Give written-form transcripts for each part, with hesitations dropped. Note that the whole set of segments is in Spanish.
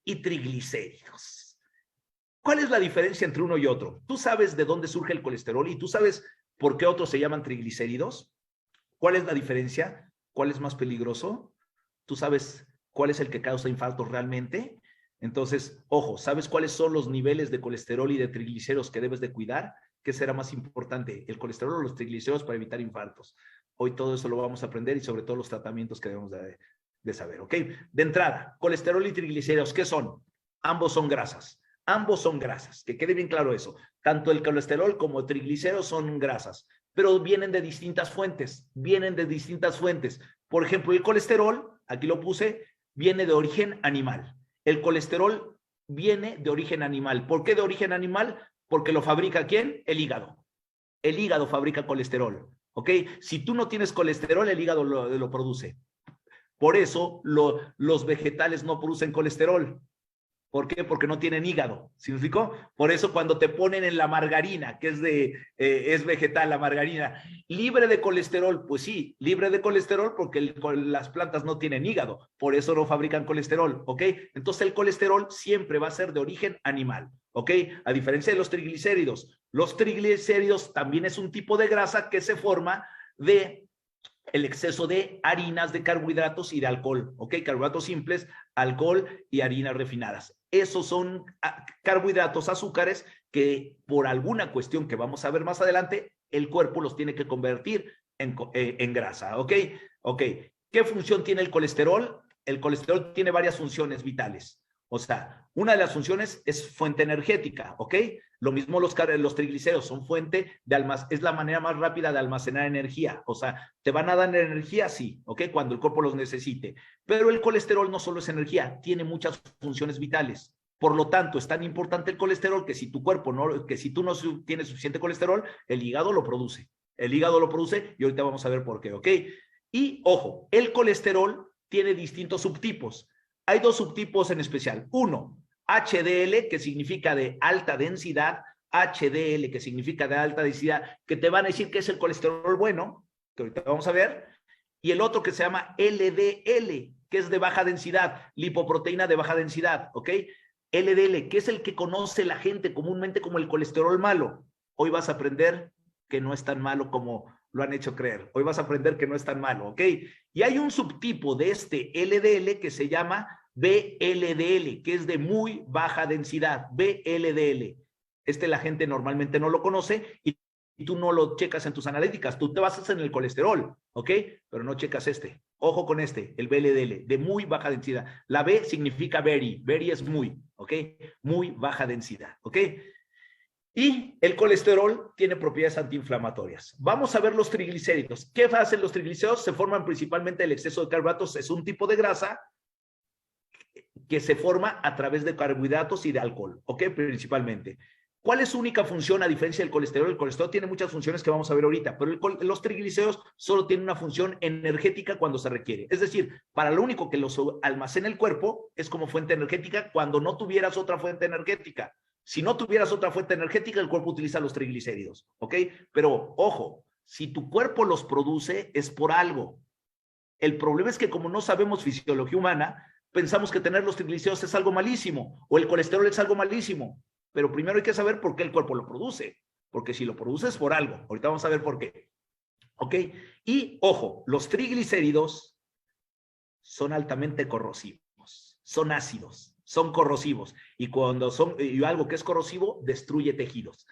y triglicéridos. ¿Cuál es la diferencia entre uno y otro? ¿Tú sabes de dónde surge el colesterol y tú sabes por qué otros se llaman triglicéridos? ¿Cuál es la diferencia? ¿Cuál es más peligroso? ¿Tú sabes cuál es el que causa infartos realmente? Entonces, ojo, ¿sabes cuáles son los niveles de colesterol y de triglicéridos que debes de cuidar? ¿Qué será más importante, el colesterol o los triglicéridos para evitar infartos? Hoy todo eso lo vamos a aprender y sobre todo los tratamientos que debemos de saber, ¿ok? De entrada, colesterol y triglicéridos, ¿qué son? Ambos son grasas. Ambos son grasas, que quede bien claro eso. Tanto el colesterol como el triglicéridos son grasas, pero vienen de distintas fuentes, Por ejemplo, el colesterol, aquí lo puse, viene de origen animal. El colesterol viene de origen animal. ¿Por qué de origen animal? Porque lo fabrica ¿quién? El hígado. El hígado fabrica colesterol, ¿ok? Si tú no tienes colesterol, el hígado lo produce. Por eso los vegetales no producen colesterol. ¿Por qué? Porque no tienen hígado. ¿Sí me explicó? Por eso cuando te ponen en la margarina, que es vegetal la margarina, libre de colesterol, pues sí, libre de colesterol porque las plantas no tienen hígado, por eso no fabrican colesterol, ¿ok? Entonces el colesterol siempre va a ser de origen animal, ¿ok? A diferencia de los triglicéridos. Los triglicéridos también es un tipo de grasa que se forma de el exceso de harinas, de carbohidratos y de alcohol, ¿ok? Carbohidratos simples, alcohol y harinas refinadas. Esos son carbohidratos, azúcares, que por alguna cuestión que vamos a ver más adelante, el cuerpo los tiene que convertir en grasa, ¿ok? ¿Ok? ¿Qué función tiene el colesterol? El colesterol tiene varias funciones vitales. O sea, una de las funciones es fuente energética, ¿ok? Lo mismo los triglicéridos son fuente de es la manera más rápida de almacenar energía. O sea, ¿te van a dar energía? Sí, ¿ok? Cuando el cuerpo los necesite. Pero el colesterol no solo es energía, tiene muchas funciones vitales. Por lo tanto, es tan importante el colesterol que si tu cuerpo no, que si tú no tienes suficiente colesterol, el hígado lo produce. El hígado lo produce y ahorita vamos a ver por qué, ¿ok? Y ojo, el colesterol tiene distintos subtipos. Hay dos subtipos en especial. Uno, HDL, que significa de alta densidad, HDL, que significa de alta densidad, que te van a decir que es el colesterol bueno, que ahorita vamos a ver, y el otro que se llama LDL, que es de baja densidad, lipoproteína de baja densidad, ¿ok? LDL, que es el que conoce la gente comúnmente como el colesterol malo. Hoy vas a aprender que no es tan malo como lo han hecho creer. Hoy vas a aprender que no es tan malo, ¿ok? Y hay un subtipo de este LDL que se llama VLDL, que es de muy baja densidad, VLDL. La gente normalmente no lo conoce y tú no lo checas en tus analíticas, tú te basas en el colesterol, ¿ok? Pero no checas este. Ojo con el VLDL, de muy baja densidad. La B significa very, very es muy, ¿ok? Muy baja densidad, ¿ok? Y el colesterol tiene propiedades antiinflamatorias. Vamos a ver los triglicéridos. ¿Qué hacen los triglicéridos? Se forman principalmente del exceso de carbohidratos. Es un tipo de grasa que se forma a través de carbohidratos y de alcohol, ¿ok? Principalmente. ¿Cuál es su única función a diferencia del colesterol? El colesterol tiene muchas funciones que vamos a ver ahorita, pero los triglicéridos solo tienen una función energética cuando se requiere. Es decir, para lo único que los almacena el cuerpo es como fuente energética cuando no tuvieras otra fuente energética. Si no tuvieras otra fuente energética, el cuerpo utiliza los triglicéridos, ¿ok? Pero, ojo, si tu cuerpo los produce, es por algo. El problema es que como no sabemos fisiología humana, pensamos que tener los triglicéridos es algo malísimo, o el colesterol es algo malísimo. Pero primero hay que saber por qué el cuerpo lo produce. Porque si lo produce es por algo. Ahorita vamos a ver por qué. ¿Ok? Y, ojo, los triglicéridos son altamente corrosivos, son ácidos, son corrosivos. Y cuando y algo que es corrosivo, destruye tejidos.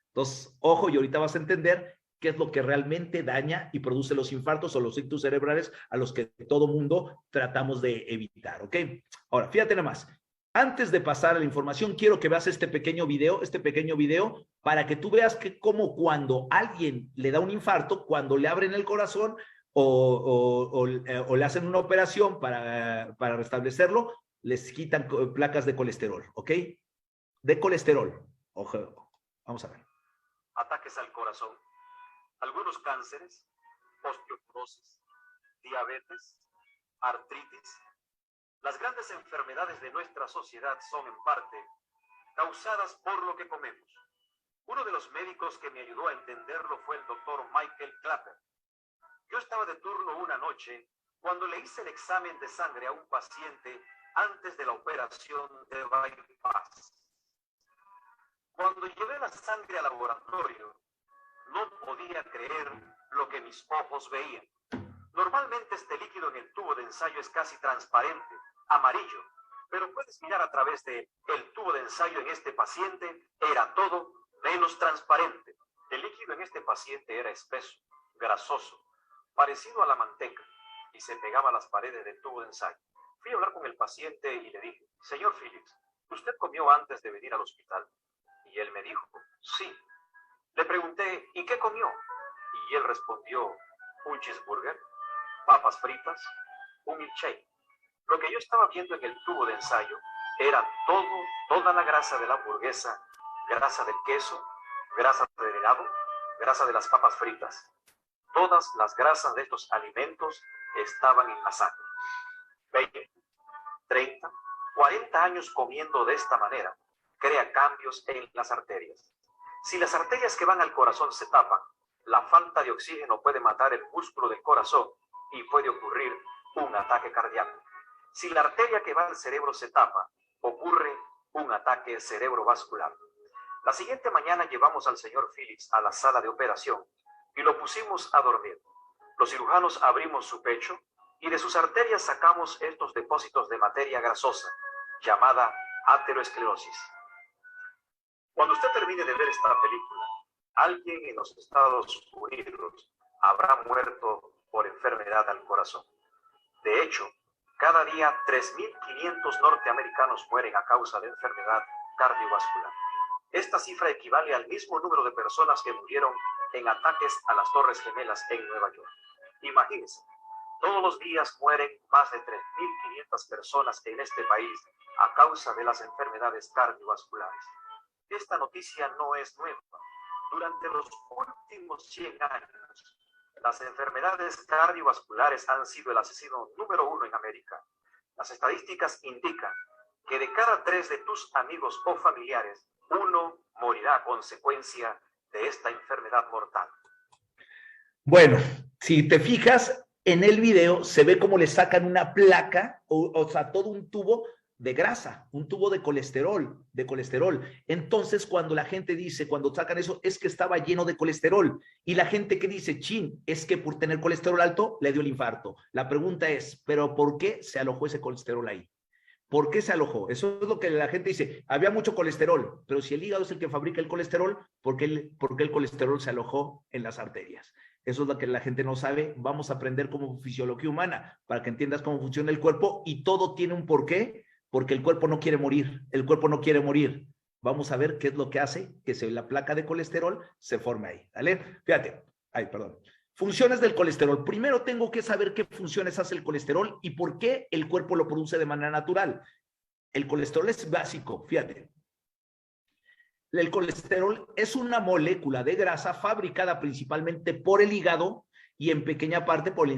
Entonces, ojo, y ahorita vas a entender qué es lo que realmente daña y produce los infartos o los ictus cerebrales a los que todo mundo tratamos de evitar, ¿ok? Ahora, fíjate nada más. Antes de pasar a la información, quiero que veas este pequeño video, para que tú veas que como cuando alguien le da un infarto, cuando le abren el corazón o le hacen una operación para restablecerlo, les quitan placas de colesterol, ¿ok? De colesterol. Ojo, vamos a ver. Ataques al corazón, algunos cánceres, osteoporosis, diabetes, artritis. Las grandes enfermedades de nuestra sociedad son en parte causadas por lo que comemos. Uno de los médicos que me ayudó a entenderlo fue el doctor Michael Clapper. Yo estaba de turno una noche cuando le hice el examen de sangre a un paciente antes de la operación de bypass. Cuando llevé la sangre al laboratorio, no podía creer lo que mis ojos veían. Normalmente este líquido en el tubo de ensayo es casi transparente, amarillo, pero puedes mirar a través de el tubo de ensayo. En este paciente era todo menos transparente. El líquido en este paciente era espeso, grasoso, parecido a la manteca, y se pegaba a las paredes del tubo de ensayo. Fui a hablar con el paciente y le dije: señor Phillips, ¿usted comió antes de venir al hospital? Y él me dijo: sí. Le pregunté: ¿y qué comió? Y él respondió: un cheeseburger, papas fritas, un milkshake. Lo que yo estaba viendo en el tubo de ensayo era toda la grasa de la hamburguesa, grasa del queso, grasa del helado, grasa de las papas fritas. Todas las grasas de estos alimentos estaban en la sangre. 20, 30, 40 años comiendo de esta manera crea cambios en las arterias. Si las arterias que van al corazón se tapan, la falta de oxígeno puede matar el músculo del corazón y puede ocurrir un ataque cardíaco. Si la arteria que va al cerebro se tapa, ocurre un ataque cerebrovascular. La siguiente mañana llevamos al señor Phillips a la sala de operación y lo pusimos a dormir. Los cirujanos abrimos su pecho y de sus arterias sacamos estos depósitos de materia grasosa, llamada aterosclerosis. Cuando usted termine de ver esta película, alguien en los Estados Unidos habrá muerto por enfermedad al corazón. De hecho, cada día 3.500 norteamericanos mueren a causa de enfermedad cardiovascular. Esta cifra equivale al mismo número de personas que murieron en ataques a las Torres Gemelas en Nueva York. Imagínense, todos los días mueren más de 3.500 personas en este país a causa de las enfermedades cardiovasculares. Esta noticia no es nueva. Durante los últimos 100 años, las enfermedades cardiovasculares han sido el asesino número 1 en América. Las estadísticas indican que de cada 3 de tus amigos o familiares, 1 morirá a consecuencia de esta enfermedad mortal. Bueno, si te fijas, en el video se ve cómo le sacan una placa, o sea, todo un tubo de grasa, un tubo de colesterol, Entonces, cuando la gente dice, cuando sacan eso, es que estaba lleno de colesterol. Y la gente que dice, chin, es que por tener colesterol alto, le dio el infarto. La pregunta es, ¿pero por qué se alojó ese colesterol ahí? ¿Por qué se alojó? Eso es lo que la gente dice. Había mucho colesterol, pero si el hígado es el que fabrica el colesterol, ¿por qué el colesterol se alojó en las arterias? Eso es lo que la gente no sabe. Vamos a aprender como fisiología humana para que entiendas cómo funciona el cuerpo, y todo tiene un porqué, porque el cuerpo no quiere morir. El cuerpo no quiere morir. Vamos a ver qué es lo que hace que la placa de colesterol se forme ahí. ¿Vale? Fíjate. Funciones del colesterol. Primero tengo que saber qué funciones hace el colesterol y por qué el cuerpo lo produce de manera natural. El colesterol es básico, fíjate. El colesterol es una molécula de grasa fabricada principalmente por el hígado y en pequeña parte por el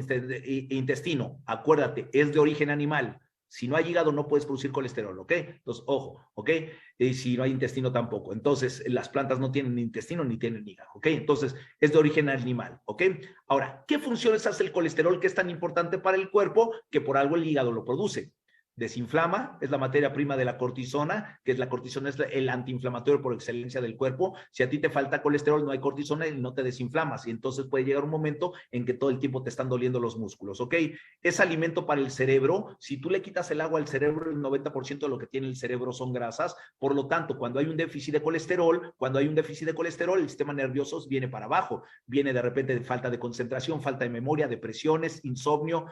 intestino. Acuérdate, es de origen animal. Si no hay hígado no puedes producir colesterol, ¿ok? Entonces, ojo, ¿ok? Y si no hay intestino tampoco. Entonces, las plantas no tienen intestino ni tienen hígado, ¿ok? Entonces, es de origen animal, ¿ok? Ahora, ¿qué funciones hace el colesterol que es tan importante para el cuerpo que por algo el hígado lo produce? Desinflama, es la materia prima de la cortisona, que es la cortisona, es el antiinflamatorio por excelencia del cuerpo. Si a ti te falta colesterol, no hay cortisona y no te desinflamas, y entonces puede llegar un momento en que todo el tiempo te están doliendo los músculos, ¿ok? Es alimento para el cerebro. Si tú le quitas el agua al cerebro, el 90% de lo que tiene el cerebro son grasas. Por lo tanto, cuando hay un déficit de colesterol, el sistema nervioso viene para abajo, viene de repente de falta de concentración, falta de memoria, depresiones, insomnio,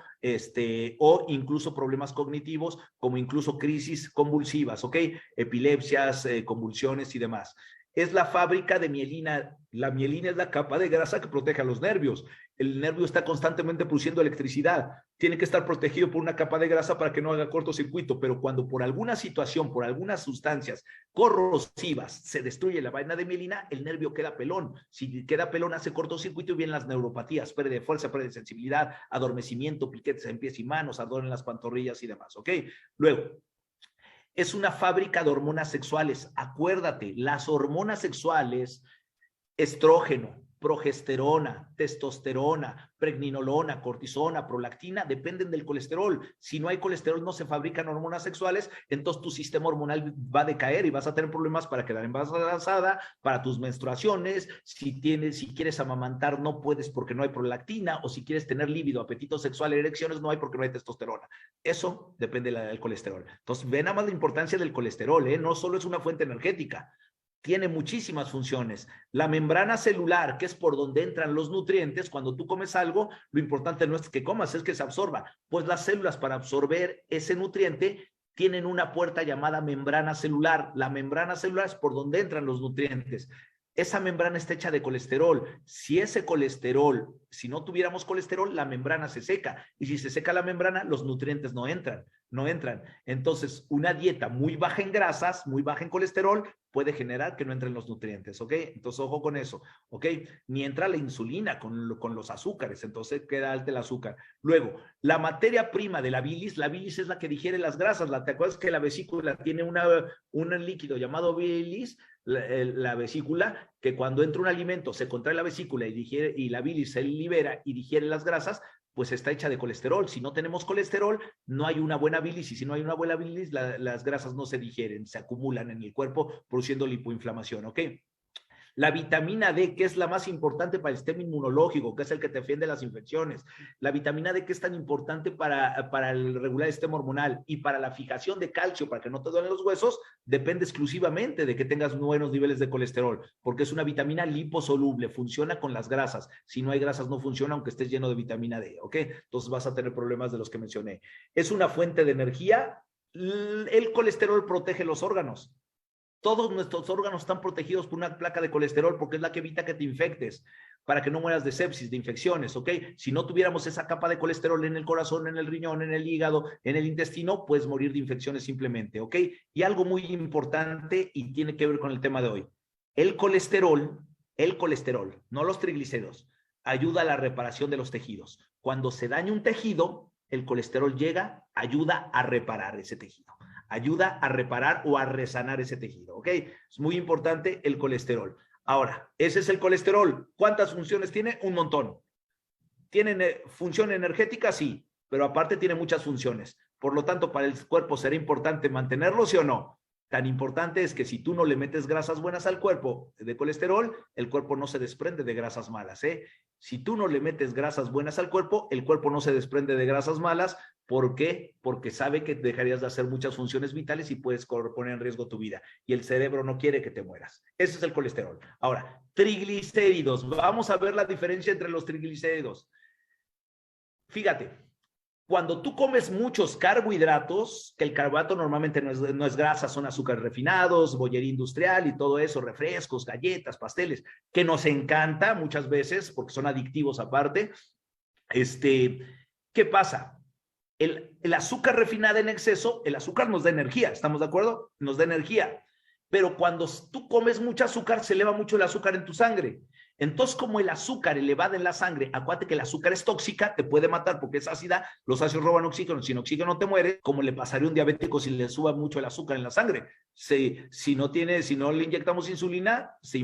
o incluso problemas cognitivos, como incluso crisis convulsivas, ¿ok? Epilepsias, convulsiones y demás. Es la fábrica de mielina. La mielina es la capa de grasa que protege a los nervios. El nervio está constantemente produciendo electricidad. Tiene que estar protegido por una capa de grasa para que no haga cortocircuito, pero cuando por alguna situación, por algunas sustancias corrosivas se destruye la vaina de mielina, el nervio queda pelón. Si queda pelón, hace cortocircuito y vienen las neuropatías, pérdida de fuerza, pérdida de sensibilidad, adormecimiento, piquetes en pies y manos, ardor en las pantorrillas y demás, ¿ok? Luego, es una fábrica de hormonas sexuales. Acuérdate, las hormonas sexuales, estrógeno, progesterona, testosterona, pregnenolona, cortisona, prolactina, dependen del colesterol. Si no hay colesterol, no se fabrican hormonas sexuales, entonces tu sistema hormonal va a decaer y vas a tener problemas para quedar embarazada, para tus menstruaciones, si quieres amamantar no puedes porque no hay prolactina, o si quieres tener líbido, apetito sexual, erecciones, no hay porque no hay testosterona. Eso depende del colesterol. Entonces, ve nada más la importancia del colesterol, ¿eh? No solo es una fuente energética, tiene muchísimas funciones. La membrana celular, que es por donde entran los nutrientes, cuando tú comes algo, lo importante no es que comas, es que se absorba. Pues las células para absorber ese nutriente tienen una puerta llamada membrana celular. La membrana celular es por donde entran los nutrientes. Esa membrana está hecha de colesterol. Si no tuviéramos colesterol, la membrana se seca. Y si se seca la membrana, los nutrientes no entran. Entonces, una dieta muy baja en grasas, muy baja en colesterol, puede generar que no entren los nutrientes, ¿ok? Entonces, ojo con eso, ¿ok? Ni entra la insulina con los azúcares, entonces queda alto el azúcar. Luego, la materia prima de la bilis es la que digiere las grasas. ¿Te acuerdas que la vesícula tiene un líquido llamado bilis? La vesícula, que cuando entra un alimento se contrae la vesícula y la bilis se libera y digiere las grasas, pues está hecha de colesterol. Si no tenemos colesterol, no hay una buena bilis, y si no hay una buena bilis, las grasas no se digieren, se acumulan en el cuerpo produciendo lipoinflamación, ¿ok? La vitamina D, que es la más importante para el sistema inmunológico, que es el que te defiende las infecciones. La vitamina D, que es tan importante para el regular el sistema hormonal y para la fijación de calcio, para que no te duelen los huesos, depende exclusivamente de que tengas buenos niveles de colesterol, porque es una vitamina liposoluble, funciona con las grasas. Si no hay grasas, no funciona, aunque estés lleno de vitamina D, ¿ok? Entonces vas a tener problemas de los que mencioné. Es una fuente de energía. El colesterol protege los órganos. Todos nuestros órganos están protegidos por una placa de colesterol porque es la que evita que te infectes, para que no mueras de sepsis, de infecciones, ¿ok? Si no tuviéramos esa capa de colesterol en el corazón, en el riñón, en el hígado, en el intestino, puedes morir de infecciones simplemente, ¿ok? Y algo muy importante y tiene que ver con el tema de hoy. El colesterol, no los triglicéridos, ayuda a la reparación de los tejidos. Cuando se daña un tejido, el colesterol ayuda a reparar ese tejido. Ayuda a reparar o a resanar ese tejido, ¿ok? Es muy importante el colesterol. Ahora, ese es el colesterol. ¿Cuántas funciones tiene? Un montón. ¿Tiene función energética? Sí, pero aparte tiene muchas funciones. Por lo tanto, para el cuerpo será importante mantenerlo, ¿sí o no? Tan importante es que si tú no le metes grasas buenas al cuerpo de colesterol, el cuerpo no se desprende de grasas malas, ¿eh? Si tú no le metes grasas buenas al cuerpo, el cuerpo no se desprende de grasas malas. ¿Por qué? Porque sabe que dejarías de hacer muchas funciones vitales y puedes poner en riesgo tu vida. Y el cerebro no quiere que te mueras. Ese es el colesterol. Ahora, triglicéridos. Vamos a ver la diferencia entre los triglicéridos. Fíjate. Cuando tú comes muchos carbohidratos, que el carbohidrato normalmente no es grasa, son azúcares refinados, bollería industrial y todo eso, refrescos, galletas, pasteles, que nos encanta muchas veces porque son adictivos aparte. ¿Qué pasa? El azúcar refinada en exceso, el azúcar nos da energía, ¿estamos de acuerdo? Nos da energía. Pero cuando tú comes mucho azúcar, se eleva mucho el azúcar en tu sangre. Entonces, como el azúcar elevado en la sangre, acuérdate que el azúcar es tóxica, te puede matar porque es ácida, los ácidos roban oxígeno, sin oxígeno no te mueres, como le pasaría a un diabético si le suba mucho el azúcar en la sangre. Si no le inyectamos insulina, se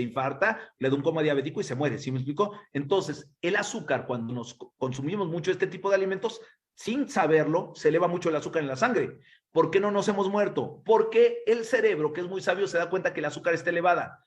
infarta, le da un coma diabético y se muere, ¿sí me explico? Entonces, el azúcar, cuando nos consumimos mucho este tipo de alimentos, sin saberlo, se eleva mucho el azúcar en la sangre. ¿Por qué no nos hemos muerto? Porque el cerebro, que es muy sabio, se da cuenta que el azúcar está elevada.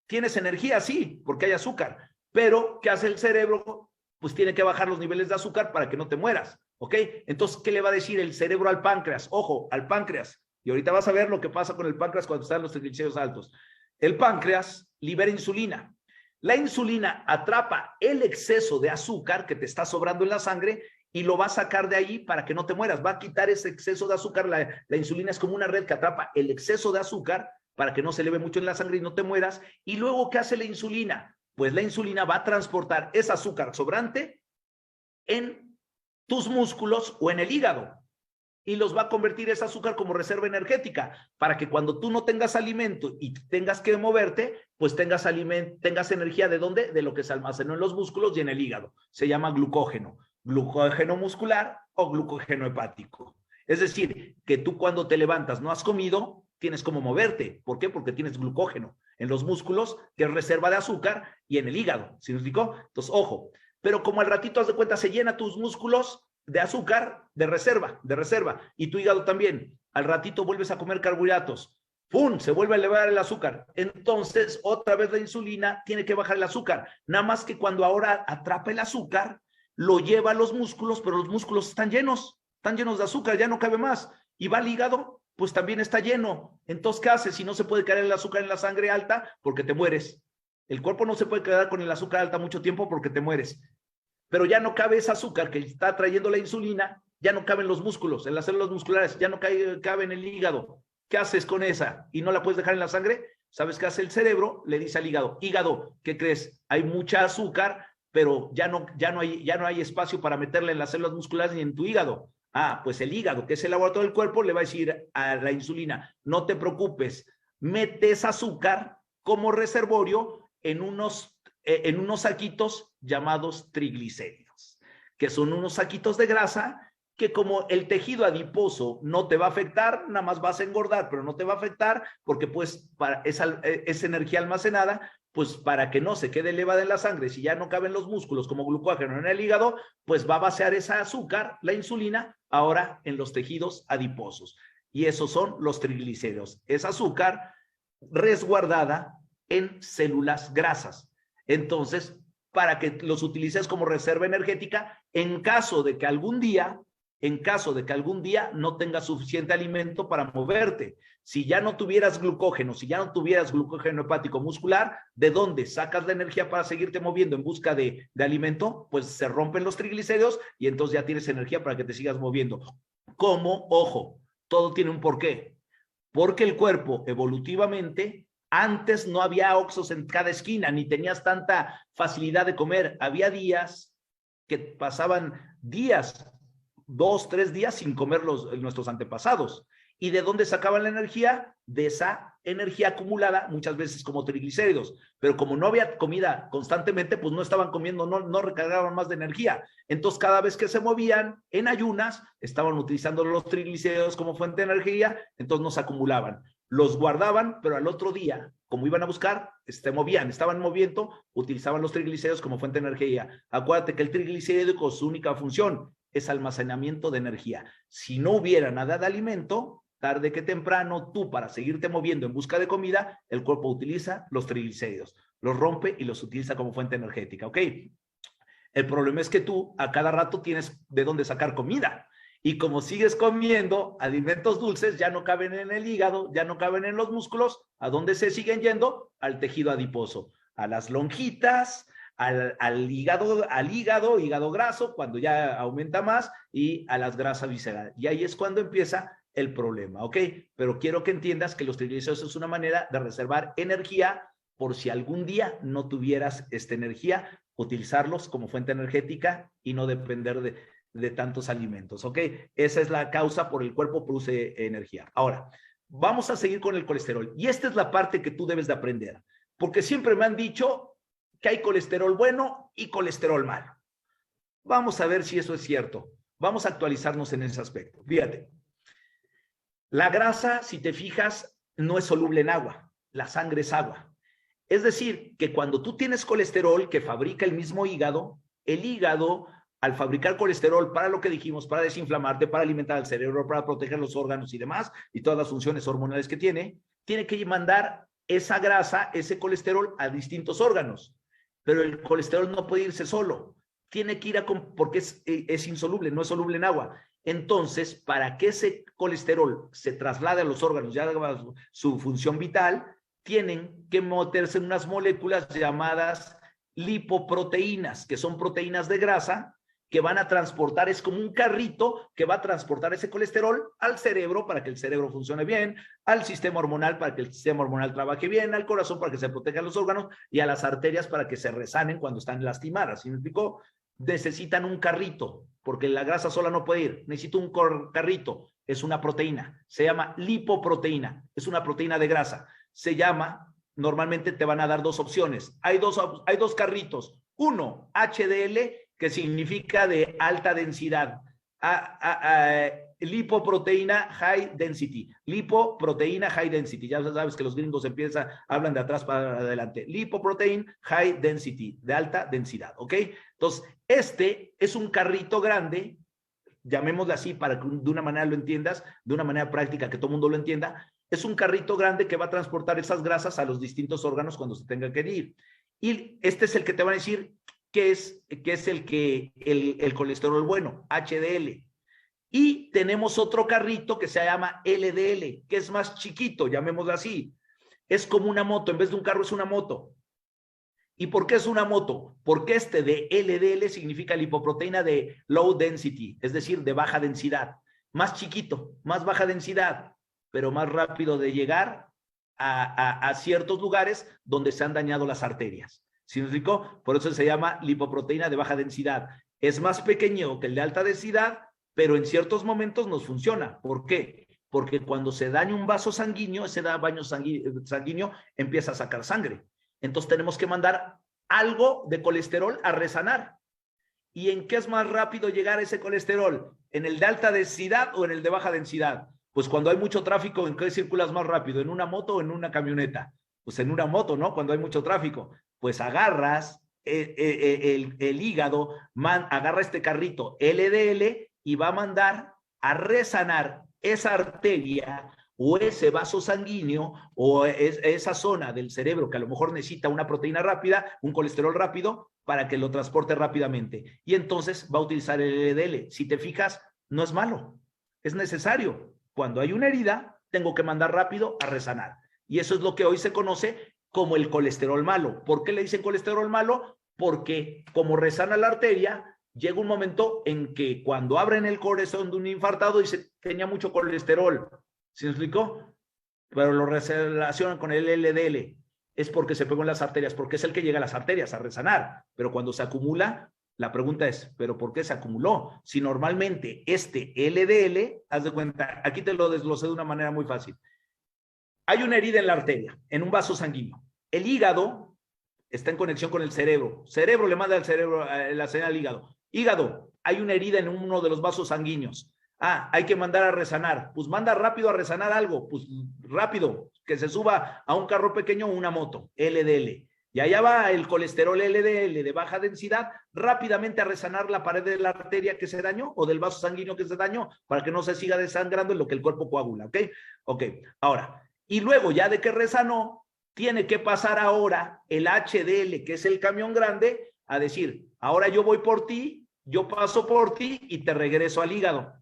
¿Tienes energía? Sí, porque hay azúcar. Pero, ¿qué hace el cerebro? Pues tiene que bajar los niveles de azúcar para que no te mueras, ¿ok? Entonces, ¿qué le va a decir el cerebro al páncreas? Ojo, al páncreas. Y ahorita vas a ver lo que pasa con el páncreas cuando están los triglicéridos altos. El páncreas libera insulina. La insulina atrapa el exceso de azúcar que te está sobrando en la sangre y lo va a sacar de ahí para que no te mueras. Va a quitar ese exceso de azúcar. La insulina es como una red que atrapa el exceso de azúcar para que no se eleve mucho en la sangre y no te mueras. Y luego, ¿qué hace la insulina? Pues la insulina va a transportar ese azúcar sobrante en tus músculos o en el hígado y los va a convertir ese azúcar como reserva energética para que cuando tú no tengas alimento y tengas que moverte, pues tengas energía. ¿De dónde? De lo que se almacenó en los músculos y en el hígado. Se llama glucógeno muscular o glucógeno hepático. Es decir, que tú cuando te levantas no has comido, tienes como moverte. ¿Por qué? Porque tienes glucógeno. en los músculos, que es reserva de azúcar, y en el hígado, ¿sí me explicó? Entonces, ojo, pero como al ratito, haz de cuenta, se llena tus músculos de azúcar de reserva, y tu hígado también, al ratito vuelves a comer carbohidratos, ¡pum!, se vuelve a elevar el azúcar. Entonces, otra vez la insulina tiene que bajar el azúcar. Nada más que cuando ahora atrapa el azúcar, lo lleva a los músculos, pero los músculos están llenos de azúcar, ya no cabe más. Y va al hígado, pues también está lleno. Entonces, ¿qué hace? Si no se puede quedar el azúcar en la sangre alta, porque te mueres. El cuerpo no se puede quedar con el azúcar alta mucho tiempo porque te mueres. Pero ya no cabe ese azúcar que está trayendo la insulina, ya no cabe en los músculos, en las células musculares, ya no cabe en el hígado. ¿Qué haces con esa? ¿Y no la puedes dejar en la sangre? ¿Sabes qué hace el cerebro? Le dice al hígado, hígado, ¿qué crees? Hay mucha azúcar, pero ya no hay espacio para meterla en las células musculares ni en tu hígado. Ah, pues el hígado, que es el laboratorio del cuerpo, le va a decir a la insulina, no te preocupes, metes azúcar como reservorio en unos saquitos llamados triglicéridos, que son unos saquitos de grasa que como el tejido adiposo no te va a afectar, nada más vas a engordar, pero no te va a afectar porque pues para esa energía almacenada, pues para que no se quede elevada en la sangre, si ya no caben los músculos como glucógeno en el hígado, pues va a vaciar esa azúcar, la insulina, ahora en los tejidos adiposos. Y esos son los triglicéridos. Es azúcar resguardada en células grasas. Entonces, para que los utilices como reserva energética en caso de que algún día no tengas suficiente alimento para moverte. Si ya no tuvieras glucógeno, hepático muscular, ¿de dónde sacas la energía para seguirte moviendo en busca de alimento? Pues se rompen los triglicéridos y entonces ya tienes energía para que te sigas moviendo. ¿Cómo? Ojo, todo tiene un porqué. Porque el cuerpo evolutivamente, antes no había Oxxos en cada esquina, ni tenías tanta facilidad de comer. Había días que pasaban 2, 3 días sin comer nuestros antepasados. ¿Y de dónde sacaban la energía? De esa energía acumulada, muchas veces como triglicéridos. Pero como no había comida constantemente, pues no estaban comiendo, no recargaban más de energía. Entonces, cada vez que se movían en ayunas, estaban utilizando los triglicéridos como fuente de energía, entonces no se acumulaban. Los guardaban, pero al otro día, como iban a buscar, estaban moviendo, utilizaban los triglicéridos como fuente de energía. Acuérdate que el triglicérido, su única función es almacenamiento de energía. Si no hubiera nada de alimento, tarde que temprano, tú para seguirte moviendo en busca de comida, el cuerpo utiliza los triglicéridos, los rompe y los utiliza como fuente energética, ¿ok? El problema es que tú a cada rato tienes de dónde sacar comida. Y como sigues comiendo alimentos dulces, ya no caben en el hígado, ya no caben en los músculos, ¿a dónde se siguen yendo? Al tejido adiposo, a las lonjitas, al hígado graso, cuando ya aumenta más, y a las grasas viscerales. Y ahí es cuando empieza el problema, ¿ok? Pero quiero que entiendas que los triglicéridos es una manera de reservar energía por si algún día no tuvieras esta energía, utilizarlos como fuente energética y no depender de tantos alimentos, ¿ok? Esa es la causa por el cuerpo produce energía. Ahora, vamos a seguir con el colesterol. Y esta es la parte que tú debes de aprender, porque siempre me han dicho que hay colesterol bueno y colesterol malo. Vamos a ver si eso es cierto. Vamos a actualizarnos en ese aspecto. Fíjate, la grasa, si te fijas, no es soluble en agua. La sangre es agua. Es decir, que cuando tú tienes colesterol que fabrica el mismo hígado, el hígado, al fabricar colesterol para lo que dijimos, para desinflamarte, para alimentar al cerebro, para proteger los órganos y demás, y todas las funciones hormonales que tiene que mandar esa grasa, ese colesterol a distintos órganos. Pero el colesterol no puede irse solo, tiene que ir porque es insoluble, no es soluble en agua. Entonces, para que ese colesterol se traslade a los órganos y haga su función vital, tienen que meterse en unas moléculas llamadas lipoproteínas, que son proteínas de grasa que van a transportar, es como un carrito que va a transportar ese colesterol al cerebro para que el cerebro funcione bien, al sistema hormonal para que el sistema hormonal trabaje bien, al corazón para que se protejan los órganos y a las arterias para que se resanen cuando están lastimadas. ¿Sí me explicó? Necesitan un carrito, porque la grasa sola no puede ir, necesito un carrito, es una proteína, se llama lipoproteína, es una proteína de grasa, normalmente te van a dar 2 opciones, hay dos carritos, uno, HDL, que significa de alta densidad, lipoproteína high density. Lipoproteína high density. Ya sabes que los gringos hablan de atrás para adelante. Lipoprotein high density, de alta densidad, ¿ok? Entonces, este es un carrito grande, llamémosle así para que de una manera lo entiendas, de una manera práctica que todo el mundo lo entienda. Es un carrito grande que va a transportar esas grasas a los distintos órganos cuando se tenga que ir. Y este es el que te va a decir que es el colesterol bueno, HDL. Y tenemos otro carrito que se llama LDL, que es más chiquito, llamémoslo así. Es como una moto, en vez de un carro es una moto. ¿Y por qué es una moto? Porque este de LDL significa lipoproteína de low density, es decir, de baja densidad. Más chiquito, más baja densidad, pero más rápido de llegar a ciertos lugares donde se han dañado las arterias. ¿Sí me explicó? Por eso se llama lipoproteína de baja densidad. Es más pequeño que el de alta densidad, pero en ciertos momentos nos funciona. ¿Por qué? Porque cuando se daña un vaso sanguíneo, ese baño sanguíneo empieza a sacar sangre. Entonces tenemos que mandar algo de colesterol a resanar. ¿Y en qué es más rápido llegar a ese colesterol? ¿En el de alta densidad o en el de baja densidad? Pues cuando hay mucho tráfico, ¿en qué circulas más rápido? ¿En una moto o en una camioneta? Pues en una moto, ¿no? Cuando hay mucho tráfico. Pues agarras el hígado, agarra este carrito LDL y va a mandar a resanar esa arteria o ese vaso sanguíneo o esa zona del cerebro que a lo mejor necesita una proteína rápida, un colesterol rápido, para que lo transporte rápidamente. Y entonces va a utilizar el LDL. Si te fijas, no es malo, es necesario. Cuando hay una herida, tengo que mandar rápido a resanar. Y eso es lo que hoy se conoce como el colesterol malo. ¿Por qué le dicen colesterol malo? Porque como resana la arteria, llega un momento en que cuando abren el corazón de un infartado dice, tenía mucho colesterol. ¿Sí me explicó? Pero lo relacionan con el LDL. Es porque se pegó en las arterias, porque es el que llega a las arterias a resanar. Pero cuando se acumula, la pregunta es, ¿pero por qué se acumuló? Si normalmente este LDL, haz de cuenta, aquí te lo desglosé de una manera muy fácil. Hay una herida en la arteria, en un vaso sanguíneo. El hígado está en conexión con el cerebro. Cerebro le manda al cerebro la señal al hígado. Hígado, hay una herida en uno de los vasos sanguíneos. Hay que mandar a resanar. Pues manda rápido a resanar algo. Pues rápido, que se suba a un carro pequeño o una moto, LDL. Y allá va el colesterol LDL de baja densidad rápidamente a resanar la pared de la arteria que se dañó o del vaso sanguíneo que se dañó para que no se siga desangrando en lo que el cuerpo coagula, ¿ok? Ok, ahora, y luego ya de que resanó, tiene que pasar ahora el HDL, que es el camión grande, a decir, ahora yo voy por ti, yo paso por ti y te regreso al hígado.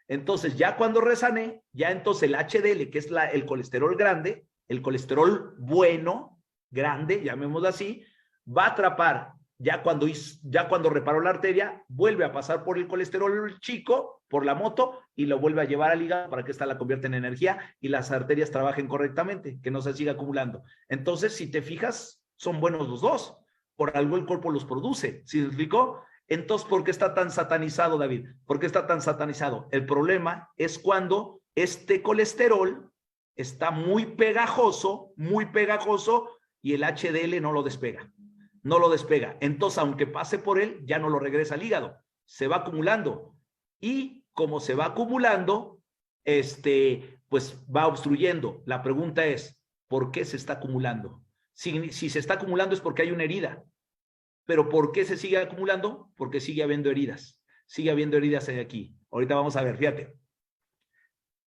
Entonces, ya cuando resané, ya entonces el HDL, que es el colesterol grande, el colesterol bueno, grande, llamémoslo así, va a atrapar, ya cuando reparó la arteria, vuelve a pasar por el colesterol chico, por la moto, y lo vuelve a llevar al hígado para que esta la convierta en energía y las arterias trabajen correctamente, que no se siga acumulando. Entonces, si te fijas, son buenos los dos. Por algo el cuerpo los produce. ¿Sí me explicó? Entonces, ¿por qué está tan satanizado, David? ¿Por qué está tan satanizado? El problema es cuando este colesterol está muy pegajoso, y el HDL no lo despega. No lo despega. Entonces, aunque pase por él, ya no lo regresa al hígado. Se va acumulando. Y como se va acumulando, pues va obstruyendo. La pregunta es, ¿por qué se está acumulando? Si se está acumulando es porque hay una herida. ¿Pero por qué se sigue acumulando? Porque sigue habiendo heridas. Sigue habiendo heridas aquí. Ahorita vamos a ver, fíjate.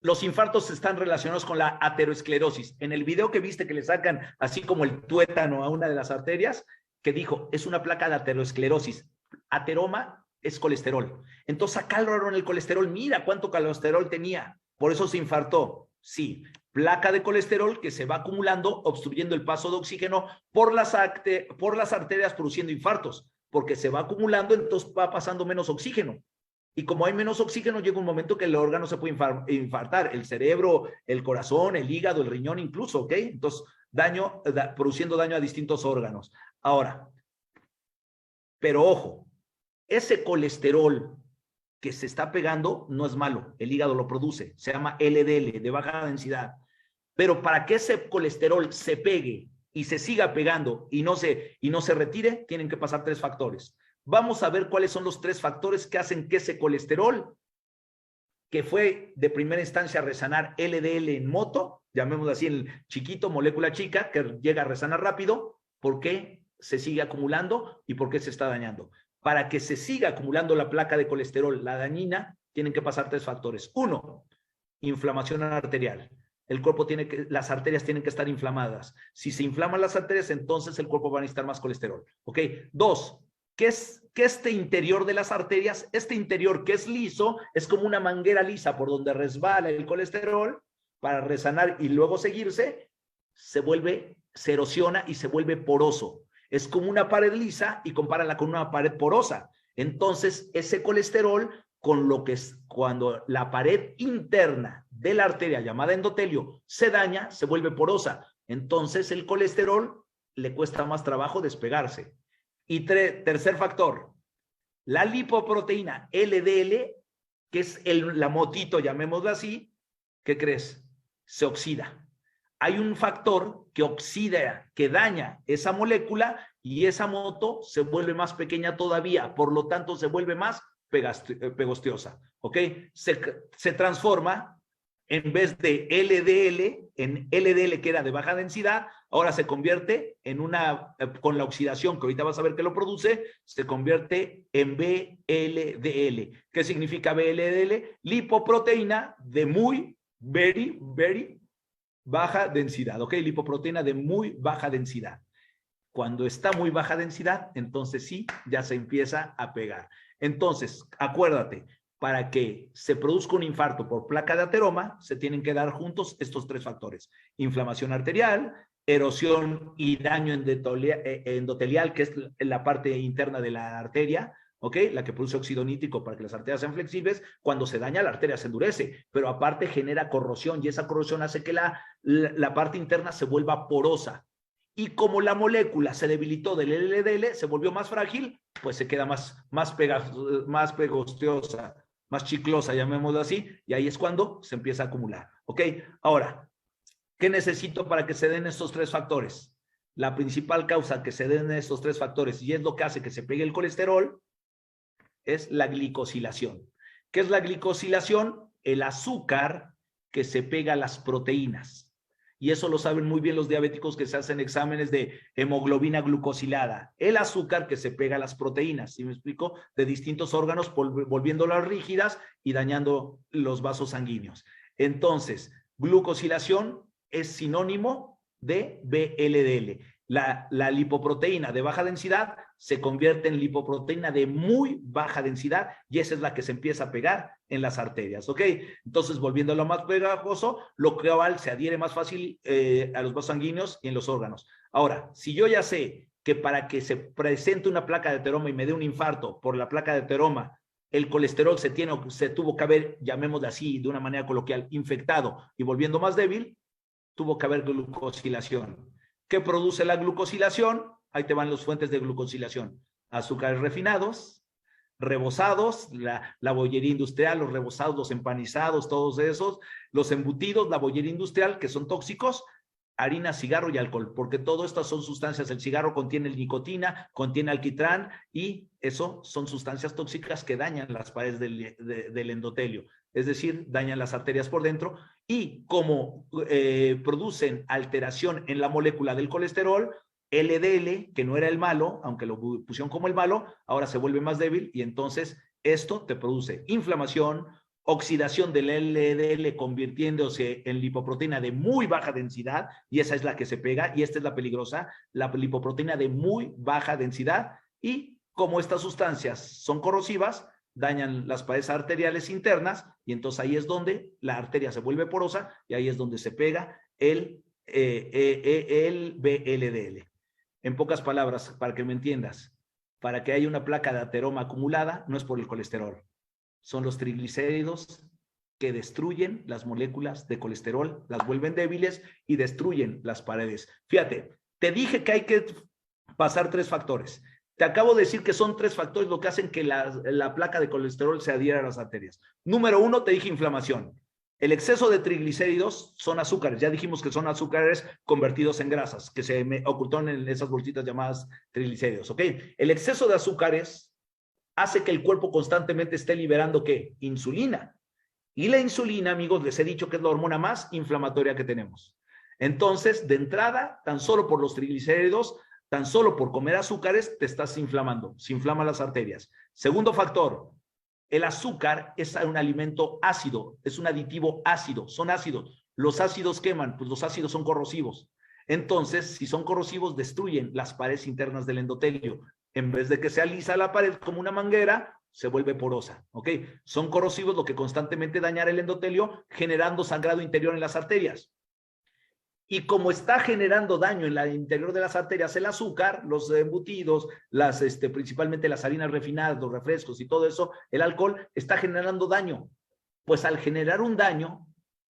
Los infartos están relacionados con la aterosclerosis. En el video que viste que le sacan así como el tuétano a una de las arterias, que dijo, es una placa de aterosclerosis. Ateroma es colesterol. Entonces sacaron el colesterol. Mira cuánto colesterol tenía. Por eso se infartó. Sí, placa de colesterol que se va acumulando, obstruyendo el paso de oxígeno por las arterias, produciendo infartos. Porque se va acumulando, entonces va pasando menos oxígeno. Y como hay menos oxígeno, llega un momento que el órgano se puede infartar, el cerebro, el corazón, el hígado, el riñón incluso, ¿ok? Entonces, produciendo daño a distintos órganos. Ahora, pero ojo, ese colesterol que se está pegando no es malo, el hígado lo produce, se llama LDL, de baja densidad. Pero para que ese colesterol se pegue y se siga pegando y no se retire, tienen que pasar 3 factores. Vamos a ver cuáles son los 3 factores que hacen que ese colesterol que fue de primera instancia a resanar LDL en moto, llamémoslo así, el chiquito, molécula chica, que llega a resanar rápido, ¿por qué se sigue acumulando y por qué se está dañando? Para que se siga acumulando la placa de colesterol, la dañina, tienen que pasar 3 factores. 1, inflamación arterial. El cuerpo las arterias tienen que estar inflamadas. Si se inflaman las arterias, entonces el cuerpo va a necesitar más colesterol. ¿Ok? 2, ¿qué es este interior de las arterias? Este interior que es liso, es como una manguera lisa por donde resbala el colesterol para resanar y luego seguirse, se erosiona y se vuelve poroso. Es como una pared lisa y compárala con una pared porosa. Entonces, ese colesterol, con lo que es cuando la pared interna de la arteria llamada endotelio se daña, se vuelve porosa. Entonces, el colesterol le cuesta más trabajo despegarse. Y tercer factor, la lipoproteína LDL, que es la motito, llamémoslo así, ¿qué crees? Se oxida. Hay un factor que oxida, que daña esa molécula y esa moto se vuelve más pequeña todavía, por lo tanto se vuelve más pegostiosa, ¿ok? Se transforma, en vez de LDL, en LDL que era de baja densidad, ahora se convierte en con la oxidación, que ahorita vas a ver que lo produce, se convierte en VLDL. ¿Qué significa VLDL? Lipoproteína de very baja densidad, ¿ok? Lipoproteína de muy baja densidad. Cuando está muy baja densidad, entonces sí, ya se empieza a pegar. Entonces, acuérdate, para que se produzca un infarto por placa de ateroma, se tienen que dar juntos estos 3 factores. Inflamación arterial, erosión y daño endotelial, que es la parte interna de la arteria, ¿ok? La que produce óxido nítrico para que las arterias sean flexibles. Cuando se daña, la arteria se endurece, pero aparte genera corrosión y esa corrosión hace que la parte interna se vuelva porosa. Y como la molécula se debilitó del LDL, se volvió más frágil, pues se queda más pegostiosa, más chiclosa, llamémoslo así, y ahí es cuando se empieza a acumular. ¿Ok? Ahora, ¿qué necesito para que se den estos 3 factores? La principal causa que se den estos 3 factores, y es lo que hace que se pegue el colesterol, es la glicosilación. ¿Qué es la glicosilación? El azúcar que se pega a las proteínas. Y eso lo saben muy bien los diabéticos que se hacen exámenes de hemoglobina glucosilada. El azúcar que se pega a las proteínas, ¿sí me explico? De distintos órganos, volviéndolas rígidas y dañando los vasos sanguíneos. Entonces, glucosilación es sinónimo de VLDL. La lipoproteína de baja densidad se convierte en lipoproteína de muy baja densidad y esa es la que se empieza a pegar en las arterias, ¿ok? Entonces, volviendo a lo más pegajoso, lo cual se adhiere más fácil a los vasos sanguíneos y en los órganos. Ahora, si yo ya sé que para que se presente una placa de ateroma y me dé un infarto por la placa de ateroma, el colesterol se tuvo que haber, llamémoslo así de una manera coloquial, infectado y volviendo más débil, tuvo que haber glucosilación. ¿Qué produce la glucosilación? Ahí te van las fuentes de glucosilación. Azúcares refinados, rebozados, la bollería industrial, los rebozados, los empanizados, todos esos, los embutidos, la bollería industrial, que son tóxicos, harina, cigarro y alcohol, porque todas estas son sustancias. El cigarro contiene nicotina, contiene alquitrán y eso son sustancias tóxicas que dañan las paredes del endotelio, es decir, dañan las arterias por dentro y como producen alteración en la molécula del colesterol, LDL, que no era el malo, aunque lo pusieron como el malo, ahora se vuelve más débil y entonces esto te produce inflamación, oxidación del LDL convirtiéndose en lipoproteína de muy baja densidad, y esa es la que se pega, y esta es la peligrosa, la lipoproteína de muy baja densidad, y como estas sustancias son corrosivas, dañan las paredes arteriales internas, y entonces ahí es donde la arteria se vuelve porosa, y ahí es donde se pega el VLDL. En pocas palabras, para que me entiendas, para que haya una placa de ateroma acumulada, no es por el colesterol, son los triglicéridos que destruyen las moléculas de colesterol, las vuelven débiles y destruyen las paredes. Fíjate, te dije que hay que pasar 3 factores. Te acabo de decir que son 3 factores lo que hacen que la placa de colesterol se adhiera a las arterias. Número 1, te dije inflamación. El exceso de triglicéridos son azúcares. Ya dijimos que son azúcares convertidos en grasas, que se ocultaron en esas bolsitas llamadas triglicéridos, ¿ok? El exceso de azúcares hace que el cuerpo constantemente esté liberando, ¿qué? Insulina. Y la insulina, amigos, les he dicho que es la hormona más inflamatoria que tenemos. Entonces, de entrada, tan solo por los triglicéridos, tan solo por comer azúcares, te estás inflamando. Se inflaman las arterias. Segundo factor, el azúcar es un alimento ácido, es un aditivo ácido, son ácidos. Los ácidos queman, pues los ácidos son corrosivos. Entonces, si son corrosivos, destruyen las paredes internas del endotelio. En vez de que sea lisa la pared como una manguera, se vuelve porosa, ¿ok? Son corrosivos, lo que constantemente dañará el endotelio, generando sangrado interior en las arterias. Y como está generando daño en el interior de las arterias el azúcar, los embutidos, principalmente las harinas refinadas, los refrescos y todo eso, el alcohol está generando daño. Pues al generar un daño,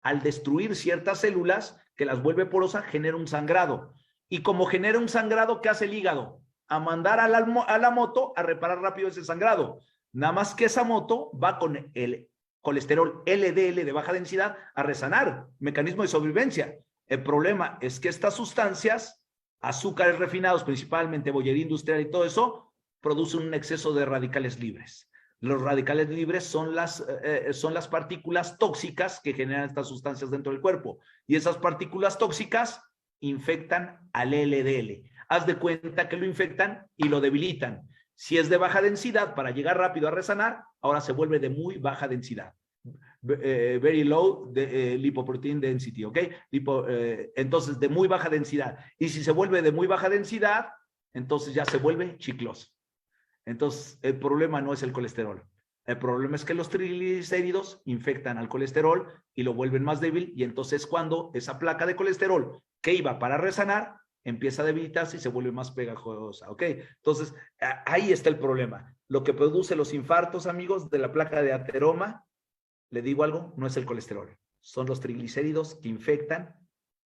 al destruir ciertas células que las vuelve porosas, genera un sangrado. Y como genera un sangrado, ¿qué hace el hígado? A mandar a la moto a reparar rápido ese sangrado. Nada más que esa moto va con el colesterol LDL de baja densidad a resanar, mecanismo de sobrevivencia. El problema es que estas sustancias, azúcares refinados, principalmente bollería industrial y todo eso, producen un exceso de radicales libres. Los radicales libres son las partículas tóxicas que generan estas sustancias dentro del cuerpo. Y esas partículas tóxicas infectan al LDL. Haz de cuenta que lo infectan y lo debilitan. Si es de baja densidad, para llegar rápido a resanar, ahora se vuelve de muy baja densidad. Very low lipoprotein density, ¿ok? Entonces, de muy baja densidad. Y si se vuelve de muy baja densidad, entonces ya se vuelve chicloso. Entonces, el problema no es el colesterol. El problema es que los triglicéridos infectan al colesterol y lo vuelven más débil, y entonces cuando esa placa de colesterol que iba para resanar empieza a debilitarse y se vuelve más pegajosa, ¿ok? Entonces, ahí está el problema. Lo que produce los infartos, amigos, de la placa de ateroma, le digo algo, no es el colesterol. Son los triglicéridos que infectan,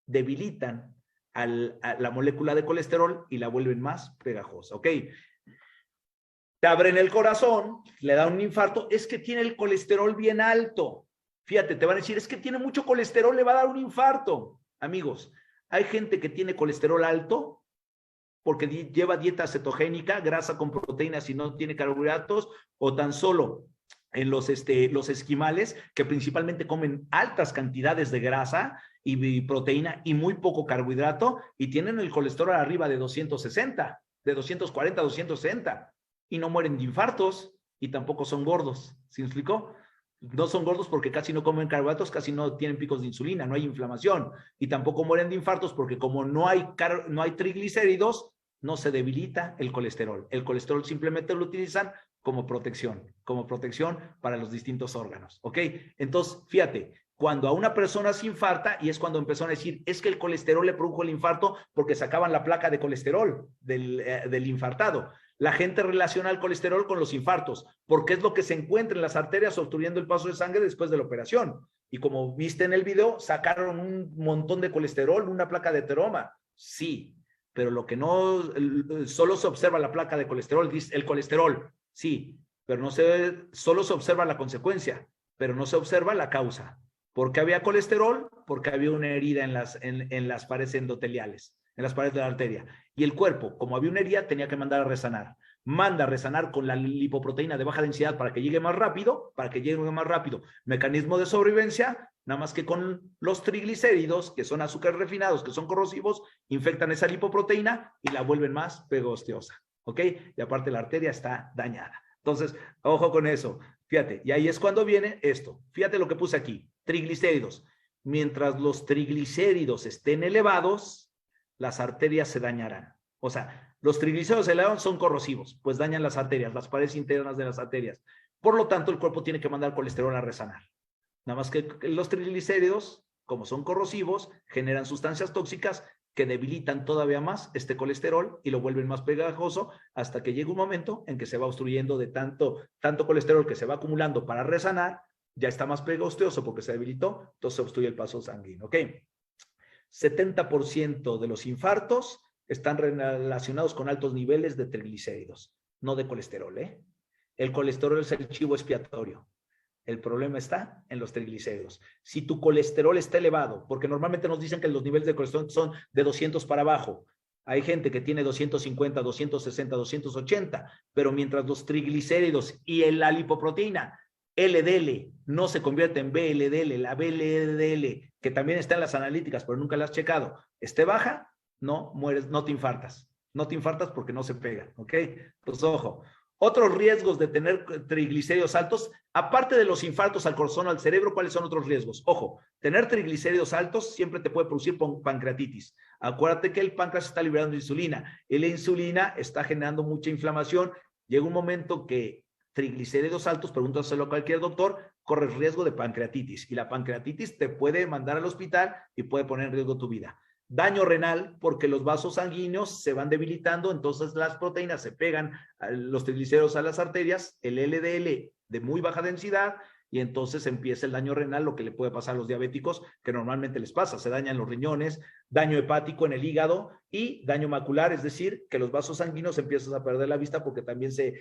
debilitan a la molécula de colesterol y la vuelven más pegajosa, ¿ok? Te abren el corazón, le da un infarto, es que tiene el colesterol bien alto. Fíjate, te van a decir, es que tiene mucho colesterol, le va a dar un infarto. Amigos, hay gente que tiene colesterol alto porque lleva dieta cetogénica, grasa con proteínas y no tiene carbohidratos, o tan solo en los esquimales, que principalmente comen altas cantidades de grasa y proteína y muy poco carbohidrato, y tienen el colesterol arriba de 260, de 240, 260, y no mueren de infartos, y tampoco son gordos. ¿Sí me explicó? No son gordos porque casi no comen carbohidratos, casi no tienen picos de insulina, no hay inflamación, y tampoco mueren de infartos porque como no hay triglicéridos, no se debilita el colesterol. El colesterol simplemente lo utilizan como protección para los distintos órganos, ¿ok? Entonces, fíjate, cuando a una persona se infarta, y es cuando empezaron a decir, es que el colesterol le produjo el infarto porque sacaban la placa de colesterol del infartado. La gente relaciona el colesterol con los infartos, porque es lo que se encuentra en las arterias obstruyendo el paso de sangre después de la operación. Y como viste en el video, sacaron un montón de colesterol, una placa de ateroma. Sí, pero lo que no, solo se observa la placa de colesterol, el colesterol, sí, pero solo se observa la consecuencia, pero no se observa la causa. ¿Por qué había colesterol? Porque había una herida en las paredes endoteliales, en las paredes de la arteria. Y el cuerpo, como había una herida, tenía que mandar a resanar. Manda a resanar con la lipoproteína de baja densidad para que llegue más rápido, mecanismo de sobrevivencia, nada más que con los triglicéridos, que son azúcares refinados, que son corrosivos, infectan esa lipoproteína y la vuelven más pegosteosa, ¿ok? Y aparte la arteria está dañada. Entonces, ojo con eso. Fíjate, y ahí es cuando viene esto. Fíjate lo que puse aquí, triglicéridos. Mientras los triglicéridos estén elevados, las arterias se dañarán. O sea, los triglicéridos elevados son corrosivos, pues dañan las arterias, las paredes internas de las arterias. Por lo tanto, el cuerpo tiene que mandar colesterol a resanar. Nada más que los triglicéridos, como son corrosivos, generan sustancias tóxicas que debilitan todavía más este colesterol y lo vuelven más pegajoso hasta que llega un momento en que se va obstruyendo de tanto colesterol que se va acumulando para resanar, ya está más pegosteoso porque se debilitó, entonces se obstruye el paso sanguíneo, ¿ok? 70% de los infartos están relacionados con altos niveles de triglicéridos, no de colesterol, ¿eh? El colesterol es el chivo expiatorio. El problema está en los triglicéridos. Si tu colesterol está elevado, porque normalmente nos dicen que los niveles de colesterol son de 200 para abajo. Hay gente que tiene 250, 260, 280, pero mientras los triglicéridos y la lipoproteína LDL no se convierte en VLDL, la VLDL, que también está en las analíticas, pero nunca la has checado, esté baja, no mueres, no te infartas. No te infartas porque no se pega, ¿ok? Pues ojo. Otros riesgos de tener triglicéridos altos, aparte de los infartos al corazón o al cerebro, ¿cuáles son otros riesgos? Ojo, tener triglicéridos altos siempre te puede producir pancreatitis. Acuérdate que el páncreas está liberando insulina y la insulina está generando mucha inflamación. Llega un momento que triglicéridos altos, pregúntaselo a cualquier doctor, corres riesgo de pancreatitis y la pancreatitis te puede mandar al hospital y puede poner en riesgo tu vida. Daño renal, porque los vasos sanguíneos se van debilitando, entonces las proteínas se pegan, los triglicéridos a las arterias, el LDL de muy baja densidad, y entonces empieza el daño renal, lo que le puede pasar a los diabéticos, que normalmente les pasa, se dañan los riñones, daño hepático en el hígado y daño macular, es decir, que los vasos sanguíneos empiezan a perder la vista porque también se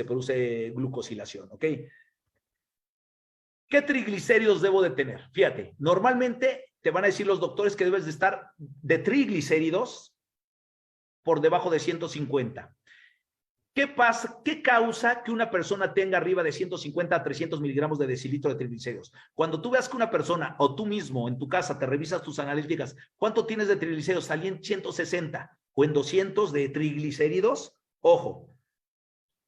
produce glucosilación, ¿ok? ¿Qué triglicéridos debo de tener? Fíjate, normalmente te van a decir los doctores que debes de estar de triglicéridos por debajo de 150. ¿Qué pasa? ¿Qué causa que una persona tenga arriba de 150 a 300 miligramos de decilitro de triglicéridos? Cuando tú veas que una persona o tú mismo en tu casa te revisas tus analíticas, ¿cuánto tienes de triglicéridos? Salí en 160 o en 200 de triglicéridos. Ojo,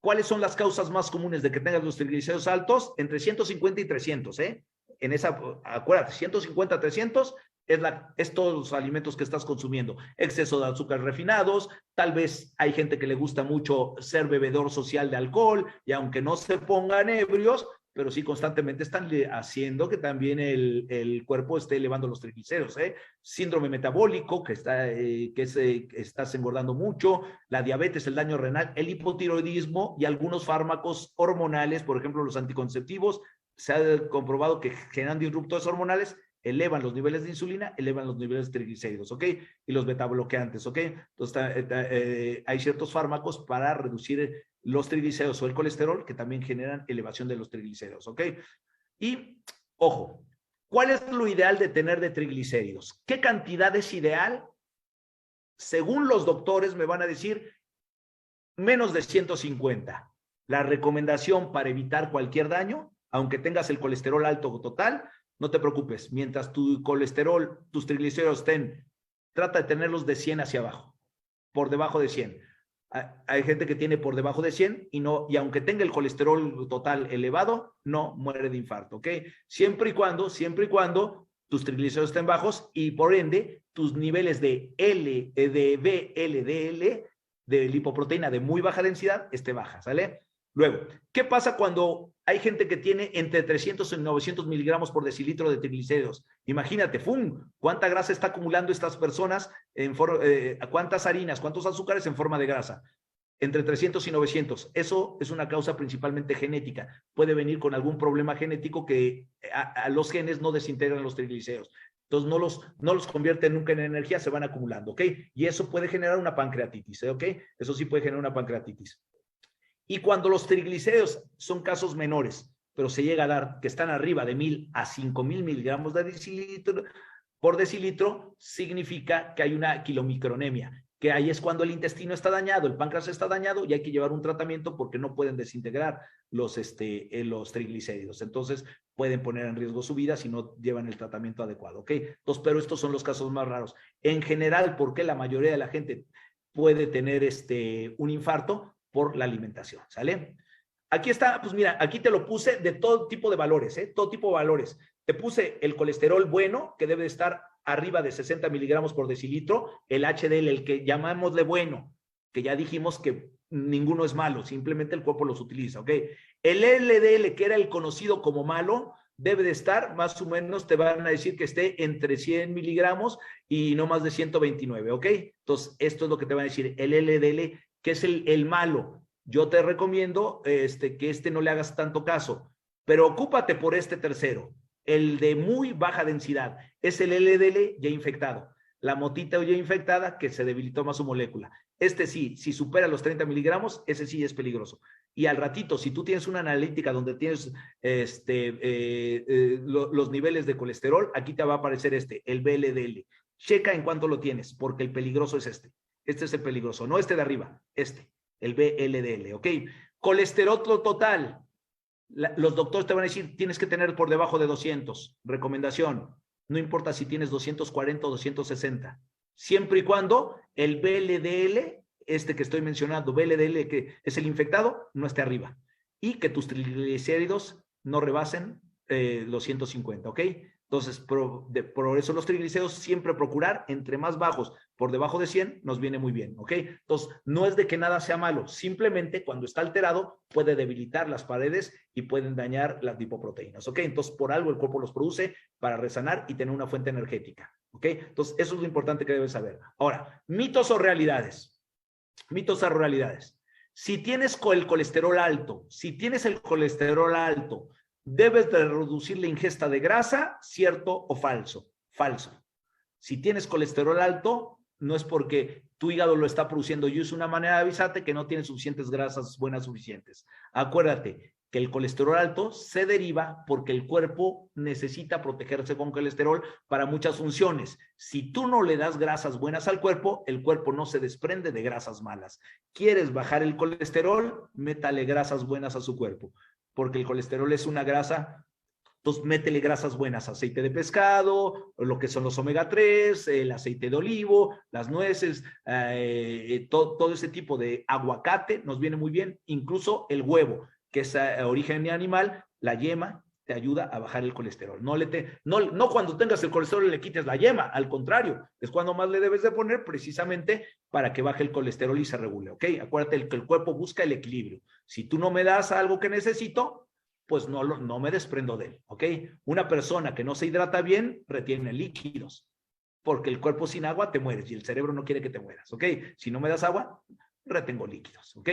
¿cuáles son las causas más comunes de que tengas los triglicéridos altos? Entre 150 y 300, ¿eh? En esa, acuérdate, 150 a 300 es todos los alimentos que estás consumiendo. Exceso de azúcares refinados, tal vez hay gente que le gusta mucho ser bebedor social de alcohol y aunque no se pongan ebrios, pero sí constantemente están haciendo que también el cuerpo esté elevando los triglicéridos, ¿eh? Síndrome metabólico, estás engordando mucho, la diabetes, el daño renal, el hipotiroidismo y algunos fármacos hormonales, por ejemplo, los anticonceptivos, se ha comprobado que generando disruptores hormonales elevan los niveles de insulina, elevan los niveles de triglicéridos, ¿ok? Y los betabloqueantes, ¿ok? Entonces, hay ciertos fármacos para reducir los triglicéridos o el colesterol que también generan elevación de los triglicéridos, ¿ok? Y, ojo, ¿cuál es lo ideal de tener de triglicéridos? ¿Qué cantidad es ideal? Según los doctores me van a decir menos de 150. La recomendación para evitar cualquier daño, aunque tengas el colesterol alto total, no te preocupes. Mientras tu colesterol, tus triglicéridos trata de tenerlos de 100 hacia abajo, por debajo de 100. Hay gente que tiene por debajo de 100 y aunque tenga el colesterol total elevado, no muere de infarto, ¿ok? Siempre y cuando tus triglicéridos estén bajos y por ende tus niveles de VLDL, de lipoproteína de muy baja densidad, esté baja, ¿sale? Luego, ¿qué pasa cuando hay gente que tiene entre 300 y 900 miligramos por decilitro de triglicéridos? Imagínate, ¡fum! ¿Cuánta grasa está acumulando estas personas? ¿Cuántas harinas, cuántos azúcares en forma de grasa? Entre 300 y 900. Eso es una causa principalmente genética. Puede venir con algún problema genético que a los genes no desintegran los triglicéridos. Entonces, no los convierten nunca en energía, se van acumulando, ¿ok? Y eso puede generar una pancreatitis, ¿ok? Eso sí puede generar una pancreatitis. Y cuando los triglicéridos son casos menores, pero se llega a dar que están arriba de 1000 a 5000 miligramos de decilitro, por decilitro, significa que hay una quilomicronemia, que ahí es cuando el intestino está dañado, el páncreas está dañado y hay que llevar un tratamiento porque no pueden desintegrar los triglicéridos. Entonces, pueden poner en riesgo su vida si no llevan el tratamiento adecuado, ¿ok? Entonces, pero estos son los casos más raros. En general, ¿por qué la mayoría de la gente puede tener un infarto? Por la alimentación, ¿sale? Aquí está, pues mira, aquí te lo puse de todo tipo de valores, ¿eh? Todo tipo de valores. Te puse el colesterol bueno, que debe estar arriba de 60 miligramos por decilitro, el HDL, el que llamámosle bueno, que ya dijimos que ninguno es malo, simplemente el cuerpo los utiliza, ¿ok? El LDL, que era el conocido como malo, debe de estar, más o menos te van a decir que esté entre 100 miligramos y no más de 129, ¿ok? Entonces, esto es lo que te van a decir, el LDL, que es el malo. Yo te recomiendo que no le hagas tanto caso, pero ocúpate por este tercero, el de muy baja densidad, es el LDL ya infectado, la motita ya infectada que se debilitó más su molécula. Sí, si supera los 30 miligramos, ese sí es peligroso. Y al ratito, si tú tienes una analítica donde tienes los niveles de colesterol, aquí te va a aparecer el VLDL. Checa en cuánto lo tienes, porque el peligroso es este. Este es el peligroso, no este de arriba, el VLDL, ¿ok? Colesterol total, Los doctores te van a decir, tienes que tener por debajo de 200. Recomendación, no importa si tienes 240 o 260. Siempre y cuando el VLDL, este que estoy mencionando, VLDL, que es el infectado, no esté arriba. Y que tus triglicéridos no rebasen los 150, ¿ok? Entonces, por eso los triglicéridos siempre procurar entre más bajos, por debajo de 100, nos viene muy bien, ¿ok? Entonces, no es de que nada sea malo, simplemente cuando está alterado puede debilitar las paredes y pueden dañar las lipoproteínas, ¿ok? Entonces, por algo el cuerpo los produce para resanar y tener una fuente energética, ¿ok? Entonces, eso es lo importante que debes saber. Ahora, mitos o realidades. Mitos o realidades. Si tienes el colesterol alto, debes de reducir la ingesta de grasa, ¿cierto o falso? Falso. Si tienes colesterol alto, no es porque tu hígado lo está produciendo. Yo es una manera de avisarte que no tienes suficientes grasas buenas suficientes. Acuérdate que el colesterol alto se deriva porque el cuerpo necesita protegerse con colesterol para muchas funciones. Si tú no le das grasas buenas al cuerpo, el cuerpo no se desprende de grasas malas. ¿Quieres bajar el colesterol? Métale grasas buenas a su cuerpo, porque el colesterol es una grasa. Entonces, métele grasas buenas, aceite de pescado, lo que son los omega 3, el aceite de olivo, las nueces, todo ese tipo de aguacate nos viene muy bien, incluso el huevo, que es origen animal, la yema te ayuda a bajar el colesterol. No cuando tengas el colesterol le quites la yema, al contrario, es cuando más le debes de poner precisamente para que baje el colesterol y se regule, ¿ok? Acuérdate que el cuerpo busca el equilibrio. Si tú no me das algo que necesito, pues no me desprendo de él, ¿ok? Una persona que no se hidrata bien retiene líquidos, porque el cuerpo sin agua te mueres y el cerebro no quiere que te mueras, ¿ok? Si no me das agua, retengo líquidos, ¿ok?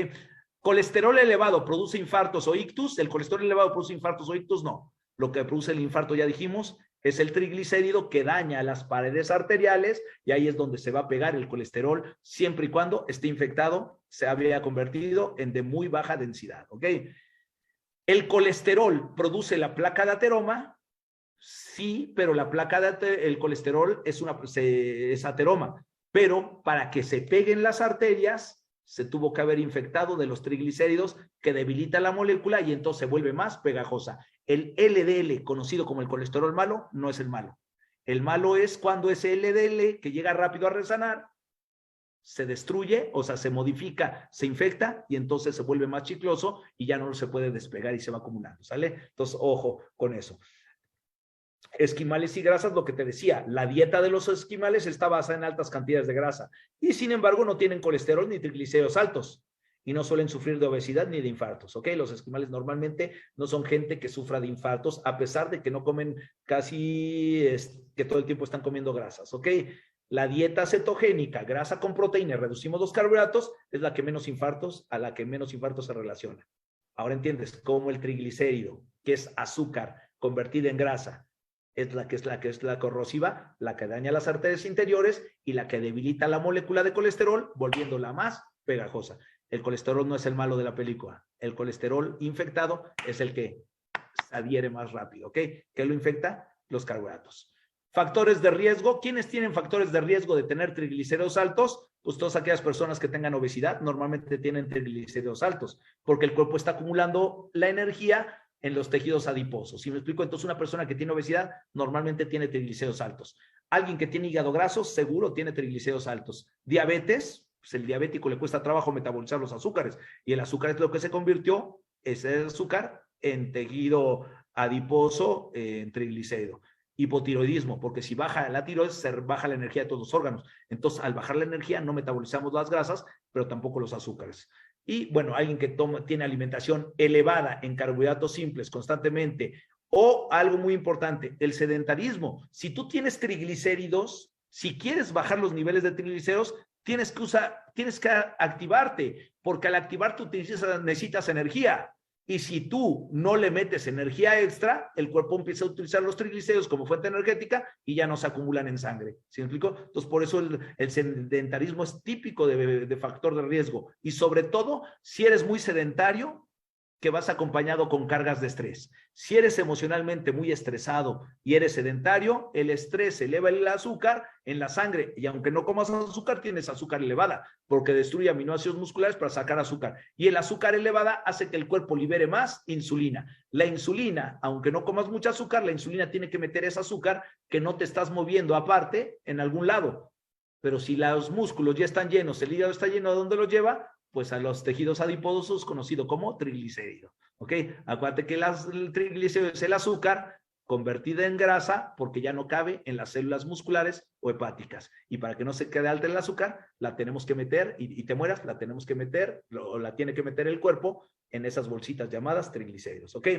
Colesterol elevado produce infartos o ictus. El colesterol elevado produce infartos o ictus, no. Lo que produce el infarto, ya dijimos, es el triglicérido que daña las paredes arteriales y ahí es donde se va a pegar el colesterol siempre y cuando esté infectado, se había convertido en de muy baja densidad, ¿ok? ¿El colesterol produce la placa de ateroma? Sí, pero la placa el colesterol es ateroma, pero para que se peguen las arterias se tuvo que haber infectado de los triglicéridos que debilita la molécula y entonces se vuelve más pegajosa. El LDL, conocido como el colesterol malo, no es el malo. El malo es cuando ese LDL, que llega rápido a resanar, se destruye, o sea, se modifica, se infecta y entonces se vuelve más chicloso y ya no se puede despegar y se va acumulando, ¿sale? Entonces, ojo con eso. Esquimales y grasas, lo que te decía, la dieta de los esquimales está basada en altas cantidades de grasa y sin embargo no tienen colesterol ni triglicéridos altos y no suelen sufrir de obesidad ni de infartos, ¿ok? Los esquimales normalmente no son gente que sufra de infartos a pesar de que no comen casi, que todo el tiempo están comiendo grasas, ¿ok? La dieta cetogénica, grasa con proteína, reducimos los carbohidratos, es la que menos infartos, a la que menos infartos se relaciona. Ahora entiendes cómo el triglicérido, que es azúcar convertida en grasa, es la corrosiva, la que daña las arterias interiores y la que debilita la molécula de colesterol, volviéndola más pegajosa. El colesterol no es el malo de la película. El colesterol infectado es el que se adhiere más rápido, ¿ok? ¿Qué lo infecta? Los carbohidratos. Factores de riesgo. ¿Quiénes tienen factores de riesgo de tener triglicéridos altos? Pues todas aquellas personas que tengan obesidad normalmente tienen triglicéridos altos, porque el cuerpo está acumulando la energía en los tejidos adiposos. Si me explico, entonces una persona que tiene obesidad normalmente tiene triglicéridos altos. Alguien que tiene hígado graso seguro tiene triglicéridos altos. Diabetes, pues el diabético le cuesta trabajo metabolizar los azúcares y el azúcar es lo que se convirtió, ese azúcar, en tejido adiposo, en triglicérido. Hipotiroidismo, porque si baja la tiroides, se baja la energía de todos los órganos. Entonces, al bajar la energía, no metabolizamos las grasas, pero tampoco los azúcares. Y bueno, alguien que tiene alimentación elevada en carbohidratos simples constantemente, o algo muy importante, el sedentarismo. Si tú tienes triglicéridos, si quieres bajar los niveles de triglicéridos, tienes que activarte, porque al activarte necesitas energía. Y si tú no le metes energía extra, el cuerpo empieza a utilizar los triglicéridos como fuente energética y ya no se acumulan en sangre. ¿Sí me explico? Entonces, por eso el sedentarismo es típico de factor de riesgo. Y sobre todo, si eres muy sedentario, que vas acompañado con cargas de estrés. Si eres emocionalmente muy estresado y eres sedentario, el estrés eleva el azúcar en la sangre y aunque no comas azúcar, tienes azúcar elevada porque destruye aminoácidos musculares para sacar azúcar. Y el azúcar elevada hace que el cuerpo libere más insulina. La insulina, aunque no comas mucho azúcar, la insulina tiene que meter ese azúcar que no te estás moviendo aparte en algún lado. Pero si los músculos ya están llenos, el hígado está lleno, ¿a dónde lo lleva? Pues a los tejidos adiposos, conocido como triglicérido. ¿Ok? Acuérdate que el triglicérido es el azúcar convertida en grasa porque ya no cabe en las células musculares o hepáticas. Y para que no se quede alta el azúcar, la tenemos que meter y te mueras, la tenemos que meter, o la tiene que meter el cuerpo en esas bolsitas llamadas triglicéridos. ¿Ok?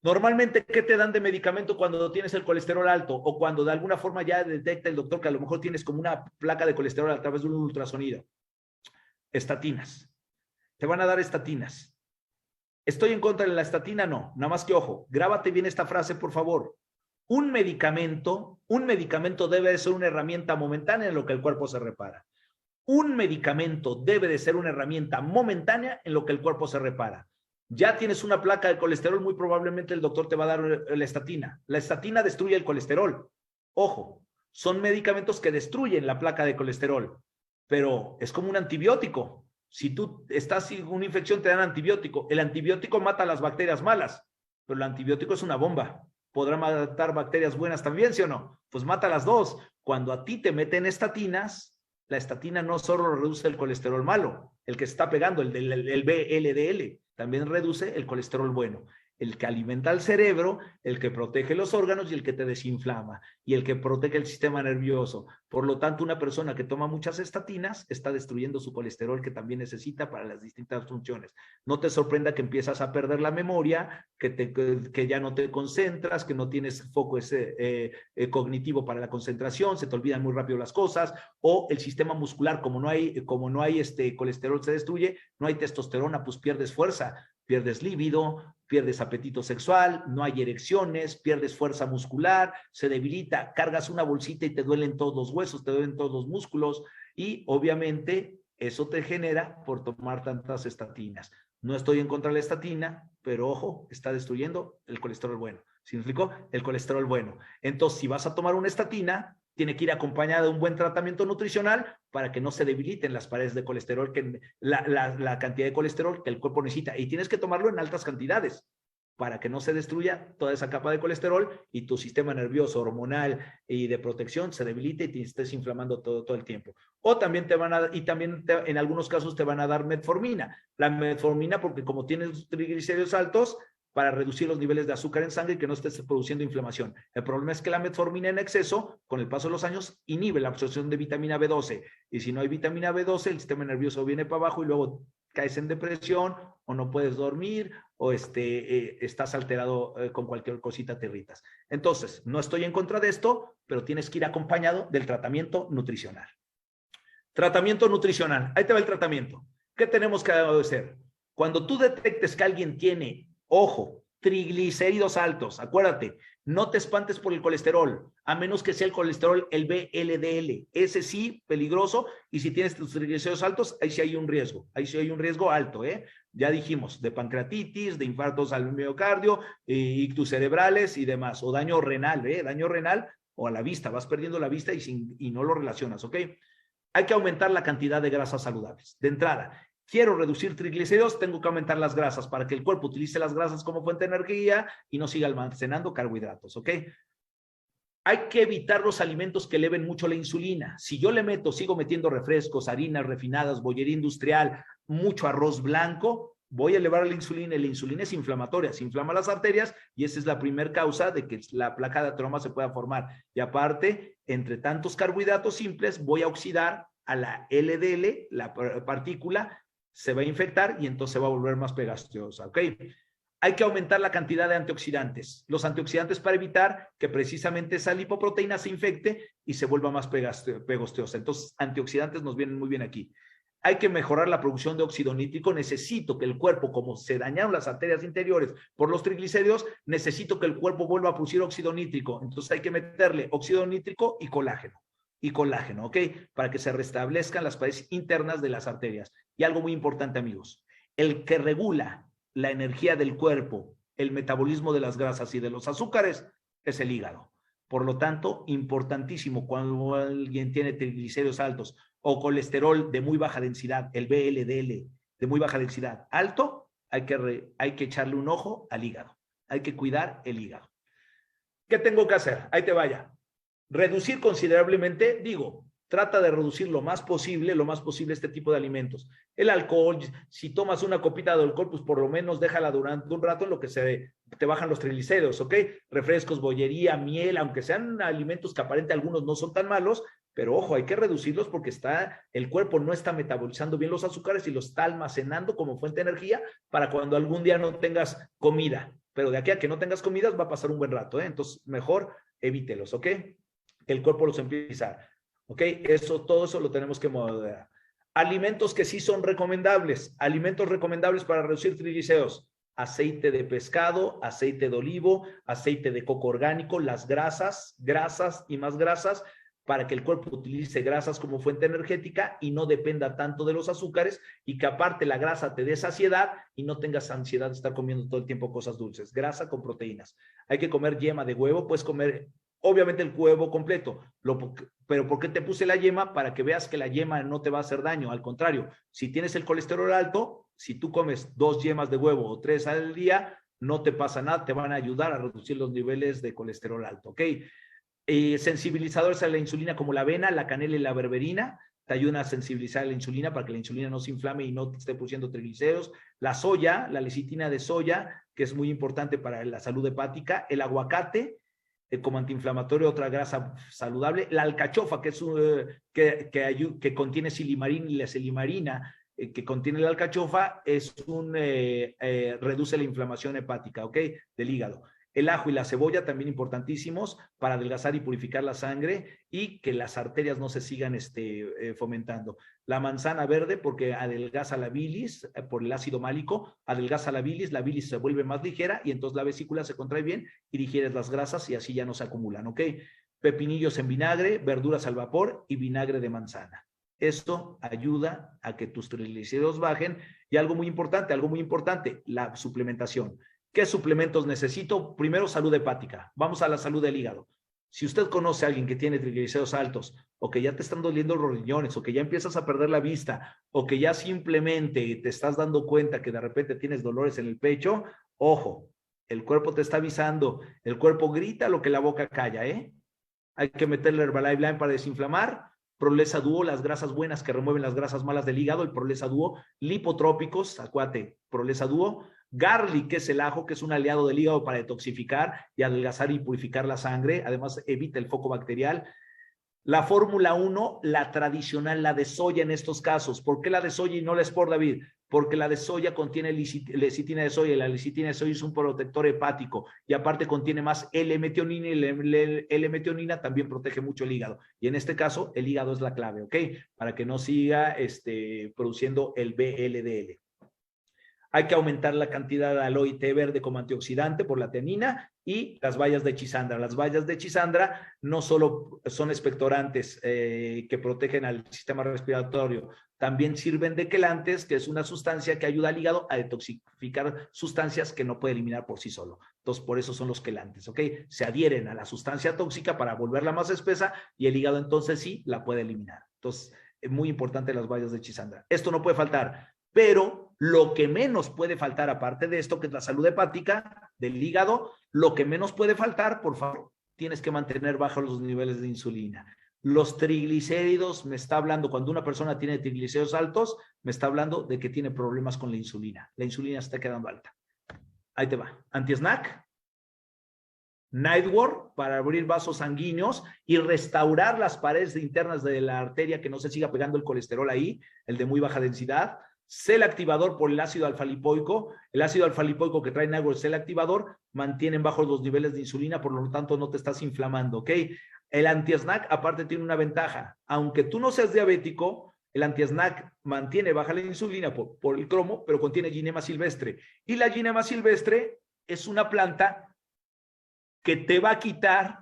Normalmente, ¿qué te dan de medicamento cuando tienes el colesterol alto o cuando de alguna forma ya detecta el doctor que a lo mejor tienes como una placa de colesterol a través de un ultrasonido? Estatinas. Te van a dar estatinas. ¿Estoy en contra de la estatina? No. Nada más que ojo, grábate bien esta frase, por favor. Un medicamento debe de ser una herramienta momentánea en lo que el cuerpo se repara. Un medicamento debe de ser una herramienta momentánea en lo que el cuerpo se repara. Ya tienes una placa de colesterol, muy probablemente el doctor te va a dar la estatina. La estatina destruye el colesterol. Ojo, son medicamentos que destruyen la placa de colesterol, pero es como un antibiótico. Si tú estás sin una infección, te dan antibiótico. El antibiótico mata las bacterias malas, pero el antibiótico es una bomba. ¿Podrá matar bacterias buenas también, sí o no? Pues mata las dos. Cuando a ti te meten estatinas, la estatina no solo reduce el colesterol malo, el que está pegando, el VLDL, también reduce el colesterol bueno, el que alimenta al cerebro, el que protege los órganos y el que te desinflama y el que protege el sistema nervioso. Por lo tanto, una persona que toma muchas estatinas está destruyendo su colesterol que también necesita para las distintas funciones. No te sorprenda que empiezas a perder la memoria, que ya no te concentras, que no tienes foco cognitivo para la concentración, se te olvidan muy rápido las cosas, o el sistema muscular, como no hay colesterol se destruye, no hay testosterona, pues pierdes fuerza, pierdes líbido, pierdes apetito sexual, no hay erecciones, pierdes fuerza muscular, se debilita, cargas una bolsita y te duelen todos los huesos, te duelen todos los músculos y obviamente eso te genera por tomar tantas estatinas. No estoy en contra de la estatina, pero ojo, está destruyendo el colesterol bueno. ¿Sí me explicó? El colesterol bueno. Entonces, si vas a tomar una estatina, tiene que ir acompañada de un buen tratamiento nutricional para que no se debiliten las paredes de colesterol, la cantidad de colesterol que el cuerpo necesita. Y tienes que tomarlo en altas cantidades para que no se destruya toda esa capa de colesterol y tu sistema nervioso, hormonal y de protección se debilite y te estés inflamando todo el tiempo. O también en algunos casos te van a dar metformina. La metformina, porque como tienes triglicéridos altos, para reducir los niveles de azúcar en sangre y que no estés produciendo inflamación. El problema es que la metformina en exceso, con el paso de los años, inhibe la absorción de vitamina B12. Y si no hay vitamina B12, el sistema nervioso viene para abajo y luego caes en depresión o no puedes dormir o estás alterado con cualquier cosita, te irritas. Entonces, no estoy en contra de esto, pero tienes que ir acompañado del tratamiento nutricional. Tratamiento nutricional. Ahí te va el tratamiento. ¿Qué tenemos que hacer? Cuando tú detectes que alguien tiene, ojo, triglicéridos altos, acuérdate, no te espantes por el colesterol, a menos que sea el colesterol, el VLDL, ese sí, peligroso, y si tienes tus triglicéridos altos, ahí sí hay un riesgo alto, ya dijimos, de pancreatitis, de infartos al miocardio, ictus cerebrales y demás, o daño renal, o a la vista, vas perdiendo la vista y no lo relacionas, ¿ok? Hay que aumentar la cantidad de grasas saludables. De entrada, quiero reducir triglicéridos, tengo que aumentar las grasas para que el cuerpo utilice las grasas como fuente de energía y no siga almacenando carbohidratos, ¿ok? Hay que evitar los alimentos que eleven mucho la insulina. Si yo sigo metiendo refrescos, harinas refinadas, bollería industrial, mucho arroz blanco, voy a elevar la insulina y la insulina es inflamatoria, se inflama las arterias y esa es la primera causa de que la placa de ateroma se pueda formar. Y aparte, entre tantos carbohidratos simples, voy a oxidar a la LDL, la partícula, se va a infectar y entonces se va a volver más pegajosa, ¿ok? Hay que aumentar la cantidad de antioxidantes. Los antioxidantes para evitar que precisamente esa lipoproteína se infecte y se vuelva más pegosteosa. Entonces, antioxidantes nos vienen muy bien aquí. Hay que mejorar la producción de óxido nítrico. Necesito que el cuerpo, como se dañaron las arterias interiores por los triglicéridos, necesito que el cuerpo vuelva a producir óxido nítrico. Entonces hay que meterle óxido nítrico y colágeno, ¿ok? Para que se restablezcan las paredes internas de las arterias. Y algo muy importante, amigos, el que regula la energía del cuerpo, el metabolismo de las grasas y de los azúcares, es el hígado. Por lo tanto, importantísimo cuando alguien tiene triglicéridos altos o colesterol de muy baja densidad, el VLDL de muy baja densidad alto, hay que echarle un ojo al hígado. Hay que cuidar el hígado. ¿Qué tengo que hacer? Ahí te vaya. Reducir considerablemente, digo, trata de reducir lo más posible este tipo de alimentos. El alcohol, si tomas una copita de alcohol, pues por lo menos déjala durante un rato en lo que te bajan los triglicéridos, ¿ok? Refrescos, bollería, miel, aunque sean alimentos que aparentemente algunos no son tan malos, pero ojo, hay que reducirlos porque el cuerpo no está metabolizando bien los azúcares y los está almacenando como fuente de energía para cuando algún día no tengas comida. Pero de aquí a que no tengas comidas va a pasar un buen rato, ¿eh? Entonces, mejor evítelos, ¿ok? Que el cuerpo los empieza. ¿Ok? Todo eso lo tenemos que moderar. Alimentos que sí son recomendables. Alimentos recomendables para reducir triglicéridos. Aceite de pescado, aceite de olivo, aceite de coco orgánico, las grasas y más grasas, para que el cuerpo utilice grasas como fuente energética y no dependa tanto de los azúcares, y que aparte la grasa te dé saciedad y no tengas ansiedad de estar comiendo todo el tiempo cosas dulces. Grasa con proteínas. Hay que comer yema de huevo, puedes comer obviamente el huevo completo, pero ¿por qué te puse la yema? Para que veas que la yema no te va a hacer daño. Al contrario, si tienes el colesterol alto, si tú comes 2 yemas de huevo o 3 al día, no te pasa nada, te van a ayudar a reducir los niveles de colesterol alto, ¿ok? Sensibilizadores a la insulina como la avena, la canela y la berberina, te ayudan a sensibilizar a la insulina para que la insulina no se inflame y no te esté produciendo triglicéridos. La soya, la lecitina de soya, que es muy importante para la salud hepática. El aguacate, como antiinflamatorio, otra grasa saludable. La alcachofa, que es que contiene silimarina, y la silimarina que contiene la alcachofa reduce la inflamación hepática, ¿ok? Del hígado. El ajo y la cebolla también importantísimos para adelgazar y purificar la sangre y que las arterias no se sigan fomentando. La manzana verde porque adelgaza la bilis por el ácido málico, adelgaza la bilis se vuelve más ligera y entonces la vesícula se contrae bien y digieres las grasas y así ya no se acumulan, ¿ok? Pepinillos en vinagre, verduras al vapor y vinagre de manzana. Esto ayuda a que tus triglicéridos bajen y algo muy importante, la suplementación. ¿Qué suplementos necesito? Primero, salud hepática. Vamos a la salud del hígado. Si usted conoce a alguien que tiene triglicéridos altos, o que ya te están doliendo los riñones, o que ya empiezas a perder la vista, o que ya simplemente te estás dando cuenta que de repente tienes dolores en el pecho, ojo, el cuerpo te está avisando, el cuerpo grita lo que la boca calla, ¿eh? Hay que meterle Herbalife Line para desinflamar, Prolesa Duo, las grasas buenas que remueven las grasas malas del hígado, el Prolesa Duo, lipotrópicos, acuérdate, Prolesa Duo, Garlic, que es el ajo, que es un aliado del hígado para detoxificar y adelgazar y purificar la sangre. Además, evita el foco bacterial. La fórmula 1, la tradicional, la de soya en estos casos. ¿Por qué la de soya y no la Sport, David? Porque la de soya contiene lecitina de soya y la lecitina de soya es un protector hepático y aparte contiene más L-metionina y la L-metionina también protege mucho el hígado. Y en este caso, el hígado es la clave, ¿ok? Para que no siga produciendo el VLDL. Hay que aumentar la cantidad de aloe té verde como antioxidante por la teanina y las bayas de chisandra. Las bayas de chisandra no solo son expectorantes que protegen al sistema respiratorio, también sirven de quelantes, que es una sustancia que ayuda al hígado a detoxificar sustancias que no puede eliminar por sí solo. Entonces, por eso son los quelantes, ¿ok? Se adhieren a la sustancia tóxica para volverla más espesa y el hígado entonces sí la puede eliminar. Entonces, es muy importante las bayas de chisandra. Esto no puede faltar, pero lo que menos puede faltar, aparte de esto, que es la salud hepática del hígado, lo que menos puede faltar, por favor, tienes que mantener bajos los niveles de insulina. Los triglicéridos, me está hablando, cuando una persona tiene triglicéridos altos, me está hablando de que tiene problemas con la insulina. La insulina está quedando alta. Ahí te va. Anti-snack, Nightwort para abrir vasos sanguíneos y restaurar las paredes internas de la arteria, que no se siga pegando el colesterol ahí, el de muy baja densidad. Cel activador por el ácido alfa-lipoico. El ácido alfa-lipoico que trae Nightwort, cel activador, mantienen bajos los niveles de insulina, por lo tanto no te estás inflamando, ¿ok? El anti-snack aparte tiene una ventaja. Aunque tú no seas diabético, el anti-snack mantiene baja la insulina por el cromo, pero contiene ginema silvestre. Y la ginema silvestre es una planta que te va a quitar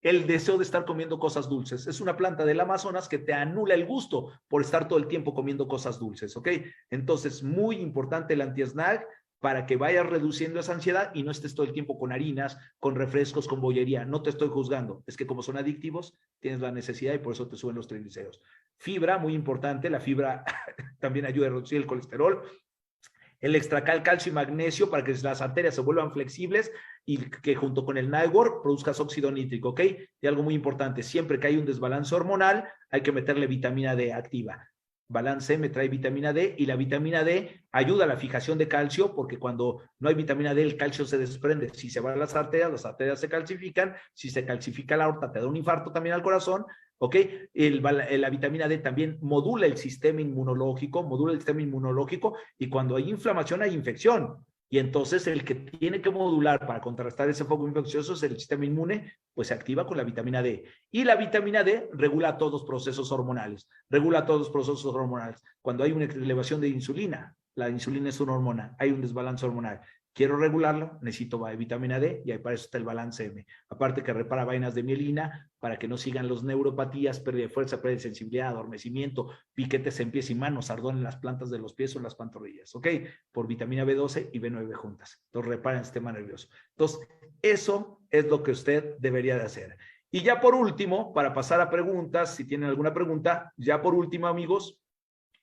el deseo de estar comiendo cosas dulces. Es una planta del Amazonas que te anula el gusto por estar todo el tiempo comiendo cosas dulces, ¿ok? Entonces, muy importante el anti-snack para que vayas reduciendo esa ansiedad y no estés todo el tiempo con harinas, con refrescos, con bollería. No te estoy juzgando, es que como son adictivos, tienes la necesidad y por eso te suben los triglicéridos. Fibra, muy importante, la fibra también ayuda a reducir el colesterol. El extracal, calcio y magnesio para que las arterias se vuelvan flexibles y que junto con el NAEWOR produzcas óxido nítrico, ¿ok? Y algo muy importante, siempre que hay un desbalance hormonal, hay que meterle vitamina D activa. Balance M trae vitamina D y la vitamina D ayuda a la fijación de calcio porque cuando no hay vitamina D el calcio se desprende. Si se van a las arterias se calcifican. Si se calcifica la aorta te da un infarto también al corazón. ¿Ok? La vitamina D también modula el sistema inmunológico y cuando hay inflamación hay infección. Y entonces el que tiene que modular para contrarrestar ese foco infeccioso es el sistema inmune, pues se activa con la vitamina D. Y la vitamina D regula todos los procesos hormonales. Cuando hay una elevación de insulina, la insulina es una hormona, hay un desbalance hormonal. Quiero regularlo, necesito vitamina D y ahí para eso está el balance M. Aparte que repara vainas de mielina para que no sigan los neuropatías, pérdida de fuerza, pérdida de sensibilidad, adormecimiento, piquetes en pies y manos, ardor en las plantas de los pies o en las pantorrillas, ¿ok? Por vitamina B12 y B9 juntas. Entonces repara el sistema nervioso. Entonces, eso es lo que usted debería de hacer. Y ya por último, para pasar a preguntas, si tienen alguna pregunta, ya por último, amigos,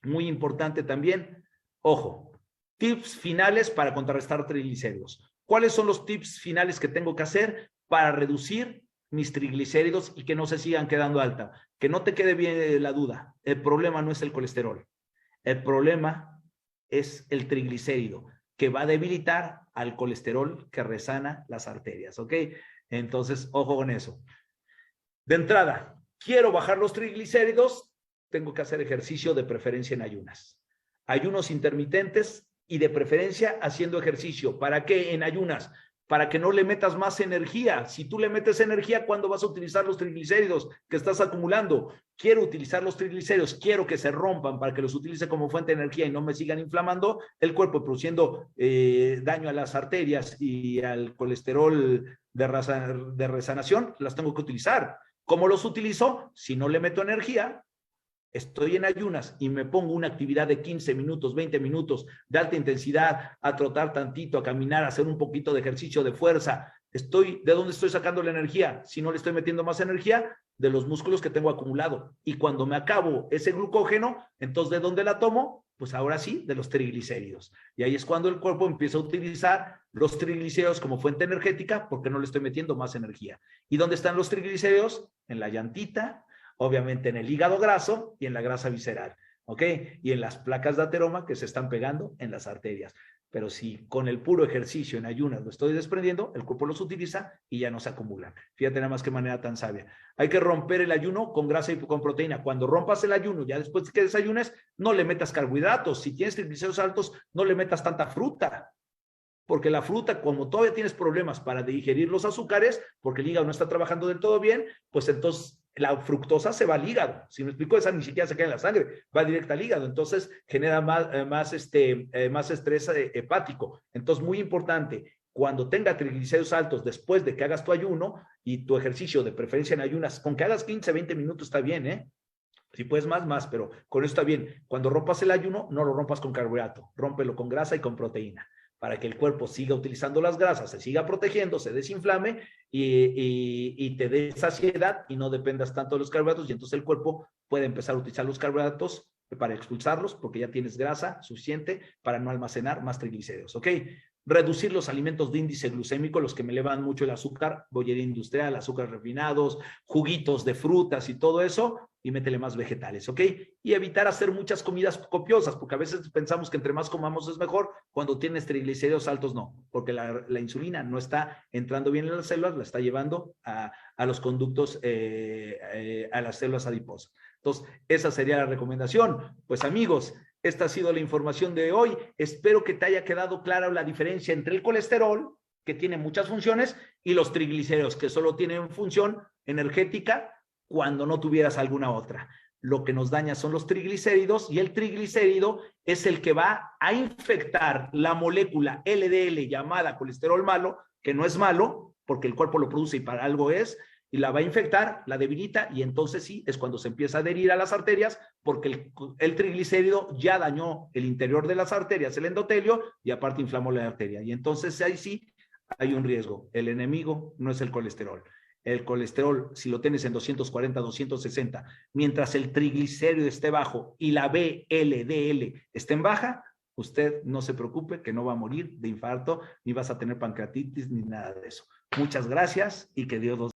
muy importante también, ojo, tips finales para contrarrestar triglicéridos. ¿Cuáles son los tips finales que tengo que hacer para reducir mis triglicéridos y que no se sigan quedando alta? Que no te quede bien la duda. El problema no es el colesterol. El problema es el triglicérido, que va a debilitar al colesterol que resana las arterias, ¿ok? Entonces, ojo con eso. De entrada, quiero bajar los triglicéridos, tengo que hacer ejercicio de preferencia en ayunas. Ayunos intermitentes y de preferencia haciendo ejercicio. ¿Para qué en ayunas? Para que no le metas más energía. Si tú le metes energía, ¿cuándo vas a utilizar los triglicéridos que estás acumulando? Quiero utilizar los triglicéridos, quiero que se rompan para que los utilice como fuente de energía y no me sigan inflamando el cuerpo, produciendo daño a las arterias y al colesterol de resanación, las tengo que utilizar. ¿Cómo los utilizo? Si no le meto energía, estoy en ayunas y me pongo una actividad de 15 minutos, 20 minutos de alta intensidad, a trotar tantito, a caminar, a hacer un poquito de ejercicio de fuerza. ¿De dónde estoy sacando la energía? Si no le estoy metiendo más energía, de los músculos que tengo acumulado. Y cuando me acabo ese glucógeno, entonces ¿de dónde la tomo? Pues ahora sí, de los triglicéridos. Y ahí es cuando el cuerpo empieza a utilizar los triglicéridos como fuente energética porque no le estoy metiendo más energía. ¿Y dónde están los triglicéridos? En la llantita, obviamente en el hígado graso y en la grasa visceral, ¿ok? Y en las placas de ateroma que se están pegando en las arterias. Pero si con el puro ejercicio en ayunas lo estoy desprendiendo, el cuerpo los utiliza y ya no se acumulan. Fíjate nada más qué manera tan sabia. Hay que romper el ayuno con grasa y con proteína. Cuando rompas el ayuno, ya después que desayunes, no le metas carbohidratos. Si tienes triglicéridos altos, no le metas tanta fruta. Porque la fruta, como todavía tienes problemas para digerir los azúcares, porque el hígado no está trabajando del todo bien, pues entonces la fructosa se va al hígado. Si me explico, esa ni siquiera se queda en la sangre, va directa al hígado. Entonces genera más estrés hepático. Entonces, muy importante, cuando tenga triglicéridos altos, después de que hagas tu ayuno y tu ejercicio de preferencia en ayunas, con que hagas 15, 20 minutos está bien, ¿eh? Si puedes más, pero con eso está bien. Cuando rompas el ayuno, no lo rompas con carbohidrato, rómpelo con grasa y con proteína, para que el cuerpo siga utilizando las grasas, se siga protegiendo, se desinflame y te dé saciedad y no dependas tanto de los carbohidratos, y entonces el cuerpo puede empezar a utilizar los carbohidratos para expulsarlos porque ya tienes grasa suficiente para no almacenar más triglicéridos, ¿ok? Reducir los alimentos de índice glucémico, los que me elevan mucho el azúcar, bollería industrial, azúcares refinados, juguitos de frutas y todo eso, y métele más vegetales, ¿ok? Y evitar hacer muchas comidas copiosas, porque a veces pensamos que entre más comamos es mejor, cuando tienes triglicéridos altos no, porque la insulina no está entrando bien en las células, la está llevando a los conductos, a las células adiposas. Entonces, esa sería la recomendación. Pues amigos, esta ha sido la información de hoy. Espero que te haya quedado clara la diferencia entre el colesterol, que tiene muchas funciones, y los triglicéridos, que solo tienen función energética cuando no tuvieras alguna otra. Lo que nos daña son los triglicéridos, y el triglicérido es el que va a infectar la molécula LDL llamada colesterol malo, que no es malo, porque el cuerpo lo produce y para algo es, y la va a infectar, la debilita y entonces sí, es cuando se empieza a adherir a las arterias porque el triglicérido ya dañó el interior de las arterias, el endotelio, y aparte inflamó la arteria. Y entonces ahí sí hay un riesgo. El enemigo no es el colesterol. El colesterol, si lo tienes en 240, 260, mientras el triglicérido esté bajo y la VLDL esté en baja, usted no se preocupe que no va a morir de infarto, ni vas a tener pancreatitis, ni nada de eso. Muchas gracias y que Dios los